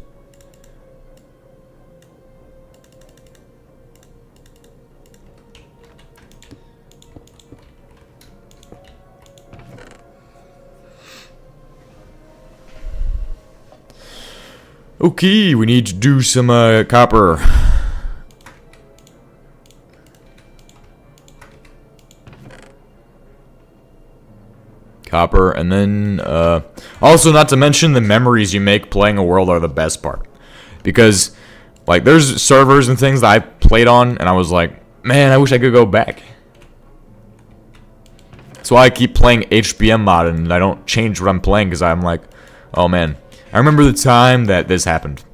Speaker 1: Okay, we need to do some copper. Copper, and then also, not to mention, the memories you make playing a world are the best part, because like there's servers and things that I played on and I was like, man, I wish I could go back. That's why I keep playing HBM mod and I don't change what I'm playing, because I'm like, oh man, I remember the time that this happened.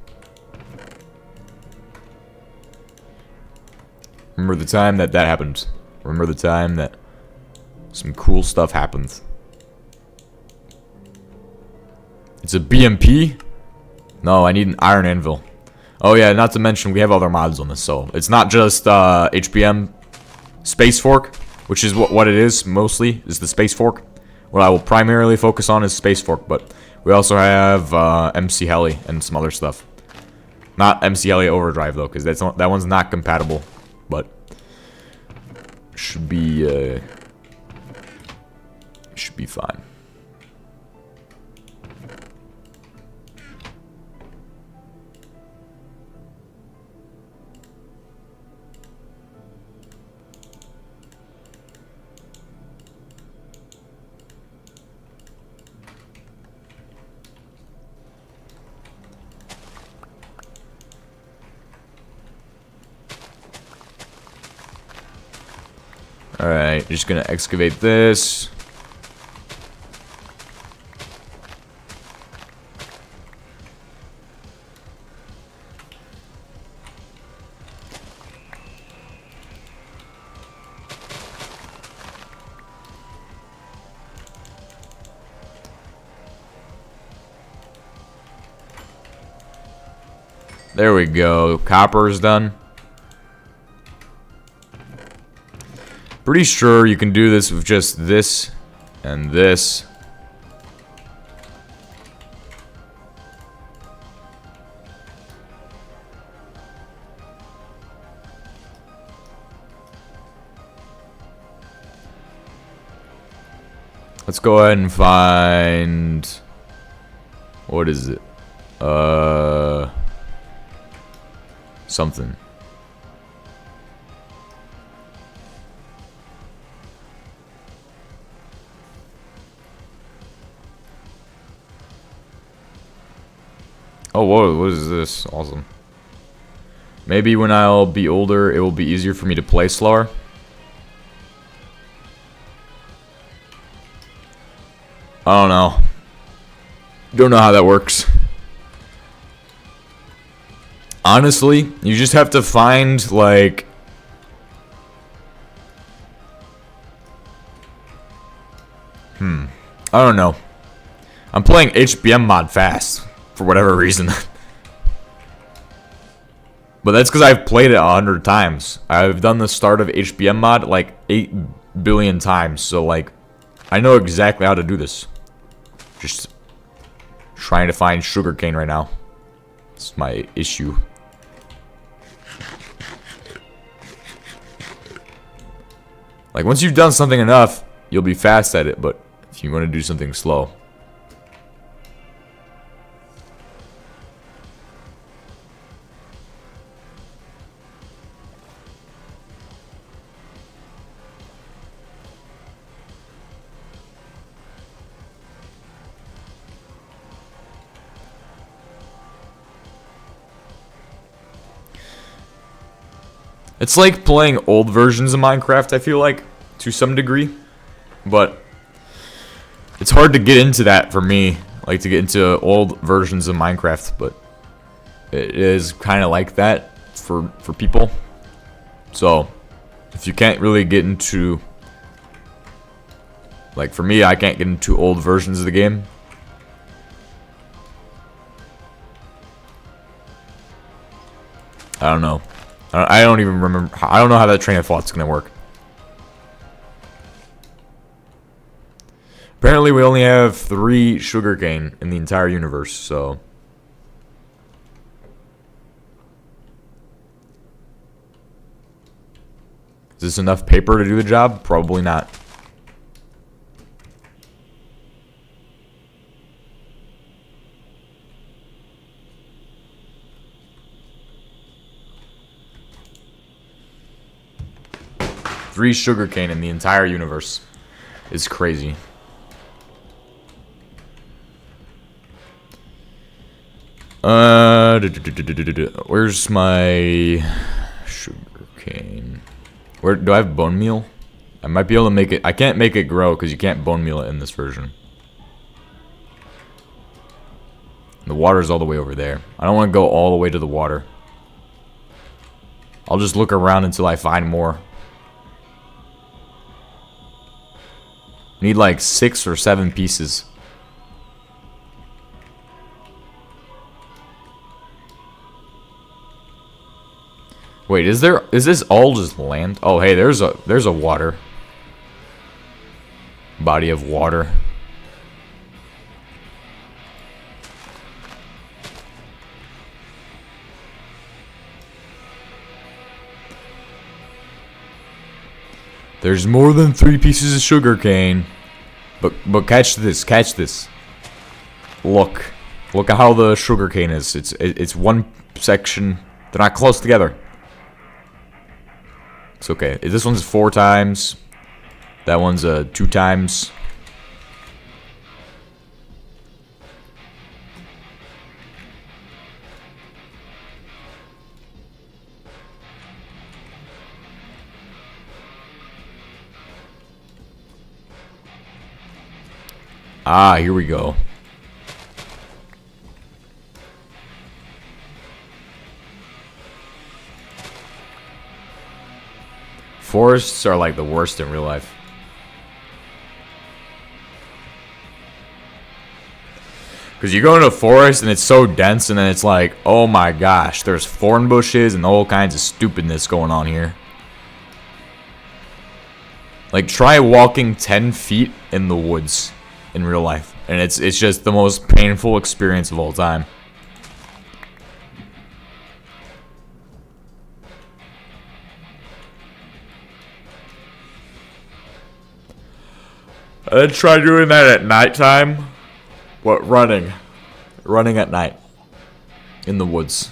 Speaker 1: Remember the time that happened. Remember the time that some cool stuff happens. It's a BMP? No, I need an iron anvil. Oh yeah, not to mention we have other mods on this, so it's not just HBM Space Fork, which is what it is mostly, is the Space Fork. What I will primarily focus on is Space Fork, but we also have MC Heli and some other stuff. Not MC Heli Overdrive though, because that one's not compatible, but should be fine. Alright, just gonna excavate this. There we go. Copper is done. Pretty sure you can do this with just this and this. Let's go ahead and find... What is it? Something. Oh, whoa, what is this? Awesome. Maybe when I'll be older, it will be easier for me to play slower. I don't know. Don't know how that works. Honestly, you just have to find, like... I don't know. I'm playing HBM mod fast, for whatever reason. But that's because I've played it 100 times. I've done the start of HBM mod, like, 8 billion times. So, like, I know exactly how to do this. Just trying to find sugarcane right now. It's my issue. Like, once you've done something enough, you'll be fast at it, but if you want to do something slow. It's like playing old versions of Minecraft, I feel like, to some degree. But it's hard to get into that for me, like to get into old versions of Minecraft, but it is kind of like that for people. So, if you can't really get into, like for me, I can't get into old versions of the game. I don't know. I don't even remember. I don't know how that train of thought's gonna work. Apparently, we only have 3 sugarcane in the entire universe, so. Is this enough paper to do the job? Probably not. Three sugarcane in the entire universe is crazy. Where's my sugarcane? Where do I have bone meal? I might be able to make it. I can't make it grow because you can't bone meal it in this version. The water's all the way over there. I don't want to go all the way to the water. I'll just look around until I find more. Need like 6 or 7 pieces. Wait, is this all just land? Oh, hey, there's a water body of water. There's more than 3 pieces of sugar cane. But catch this. Look at how the sugar cane is. It's one section. They're not close together. It's okay. This one's 4 times. That one's 2 times. Ah, here we go. Forests are like the worst in real life. Because you go into a forest and it's so dense and then it's like, oh my gosh, there's thorn bushes and all kinds of stupidness going on here. Like, try walking 10 feet in the woods in real life, and it's just the most painful experience of all time. And try doing that at nighttime. What, running at night in the woods.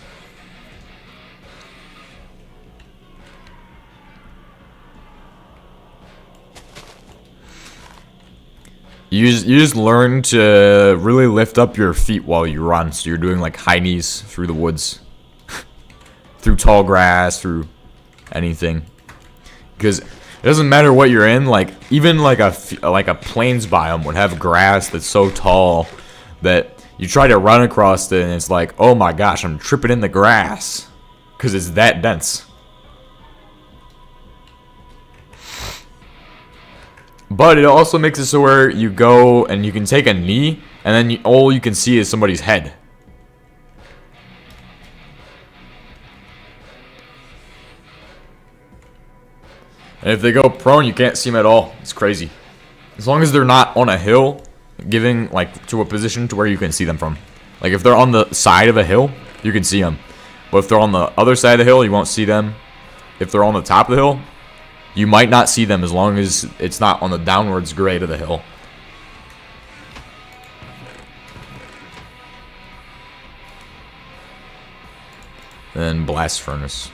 Speaker 1: You just learn to really lift up your feet while you run. So you're doing like high knees through the woods. Through tall grass, through anything. Because it doesn't matter what you're in, like even like a plains biome would have grass that's so tall that you try to run across it and it's like, oh my gosh, I'm tripping in the grass. Because it's that dense. But it also makes it so where you go and you can take a knee, and then all you can see is somebody's head. And if they go prone, you can't see them at all. It's crazy. As long as they're not on a hill, giving like to a position to where you can see them from. Like if they're on the side of a hill, you can see them. But if they're on the other side of the hill, you won't see them. If they're on the top of the hill, you might not see them as long as it's not on the downwards grade of the hill. Then blast furnace.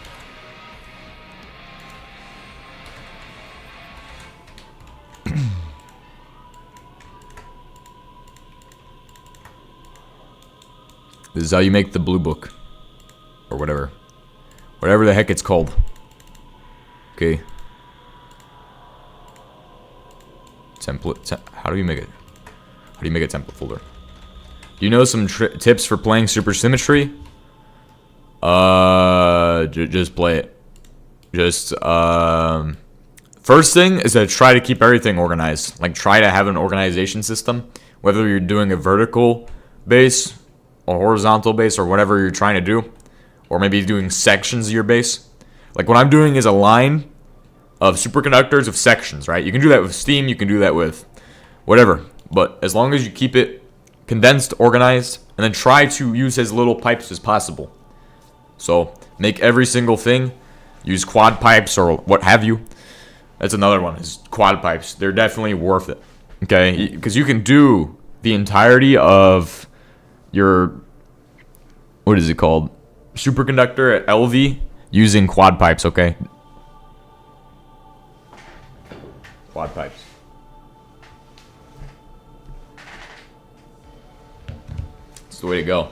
Speaker 1: This is how you make the blue book. Or whatever. Whatever the heck it's called. Okay. Template. How do you make it? How do you make a template folder? Do you know some tips for playing Super Symmetry? Just play it. Just first thing is to try to keep everything organized. Like try to have an organization system, whether you're doing a vertical base or horizontal base or whatever you're trying to do, or maybe doing sections of your base. Like what I'm doing is a line of superconductors of sections, right? You can do that with steam, you can do that with whatever, but as long as you keep it condensed, organized, and then try to use as little pipes as possible. So make every single thing, use quad pipes or what have you. That's another one, is quad pipes. They're definitely worth it, okay? Because you can do the entirety of your, what is it called? Superconductor at LV using quad pipes, okay? Quad pipes. It's the way to go.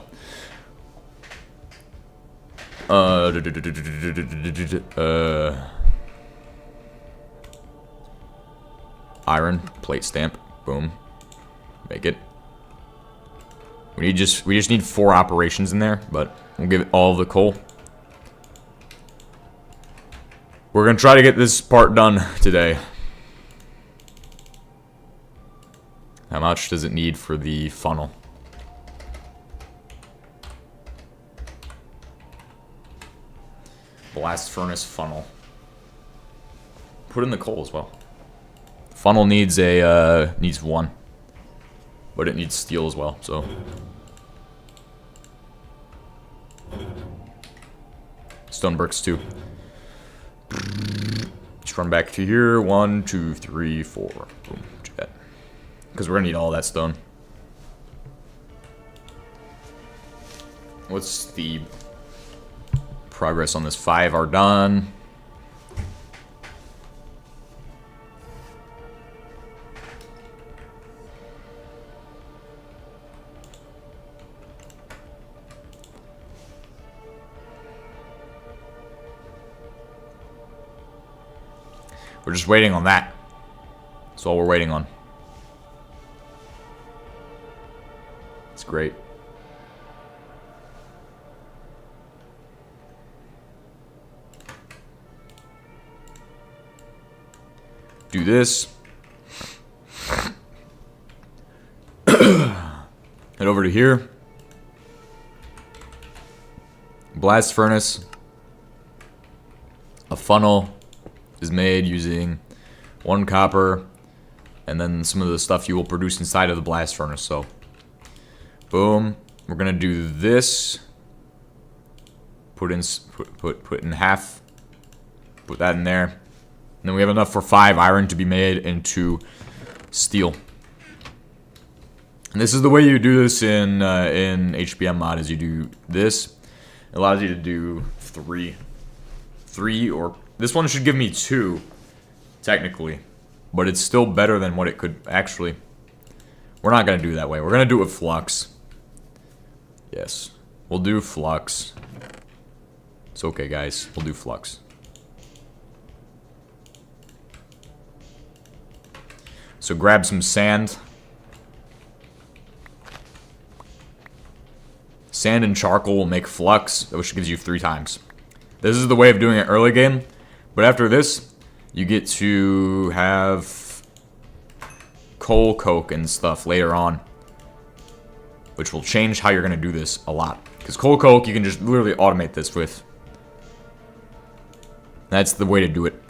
Speaker 1: Iron plate stamp. Boom. Make it. We just need 4 operations in there, but we'll give it all the coal. We're gonna try to get this part done today. How much does it need for the funnel? Blast furnace funnel. Put in the coal as well. Funnel needs a needs 1, but it needs steel as well. So stone bricks too. Just run back to here. 1, 2, 3, 4. Boom. Jet. Because we're gonna need all that stone. What's the progress on this? 5 are done. We're just waiting on that. That's all we're waiting on. It's great. Do this. Head over to here. Blast furnace. A funnel is made using 1 copper and then some of the stuff you will produce inside of the blast furnace. So boom, we're gonna do this. Put in half. Put that in there. And then we have enough for 5 iron to be made into steel. And this is the way you do this in HBM mod. Is you do this. It allows you to do 3, or this one should give me 2, technically, but it's still better than what it could actually. We're not gonna do it that way. We're gonna do it with flux. Yes, we'll do flux. It's okay, guys. We'll do flux. So grab some sand. Sand and charcoal will make flux, which gives you 3 times. This is the way of doing it early game, but after this, you get to have coal coke and stuff later on, which will change how you're going to do this a lot. Because coal coke, you can just literally automate this with. That's the way to do it.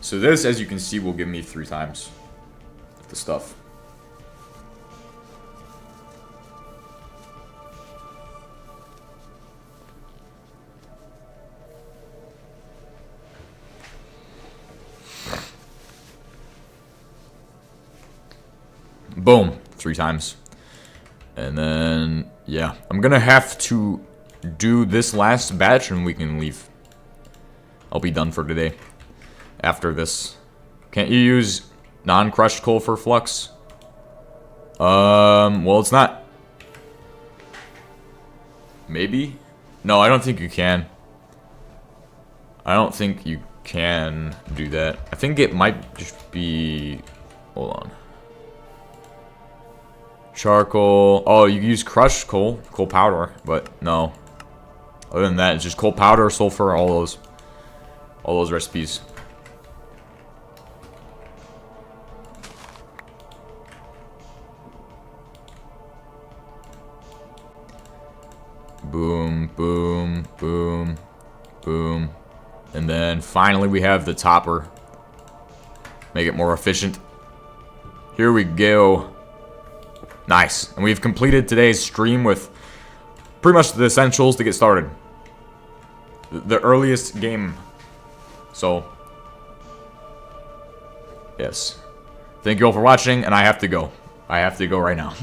Speaker 1: So this, as you can see, will give me 3 times the stuff. Boom, 3 times. And then, yeah, I'm gonna have to do this last batch and we can leave. I'll be done for today. After this. Can't you use non-crushed coal for flux? Well, it's not. Maybe? No, I don't think you can. I don't think you can do that. I think it might just be. Hold on. Charcoal. Oh, you use crushed coal powder, but no. Other than that, it's just coal powder, sulfur, all those recipes. Boom, boom, boom, boom. And then finally we have the topper. Make it more efficient. Here we go. Nice. And we've completed today's stream with pretty much the essentials to get started. The earliest game. So, yes. Thank you all for watching, and I have to go. I have to go right now.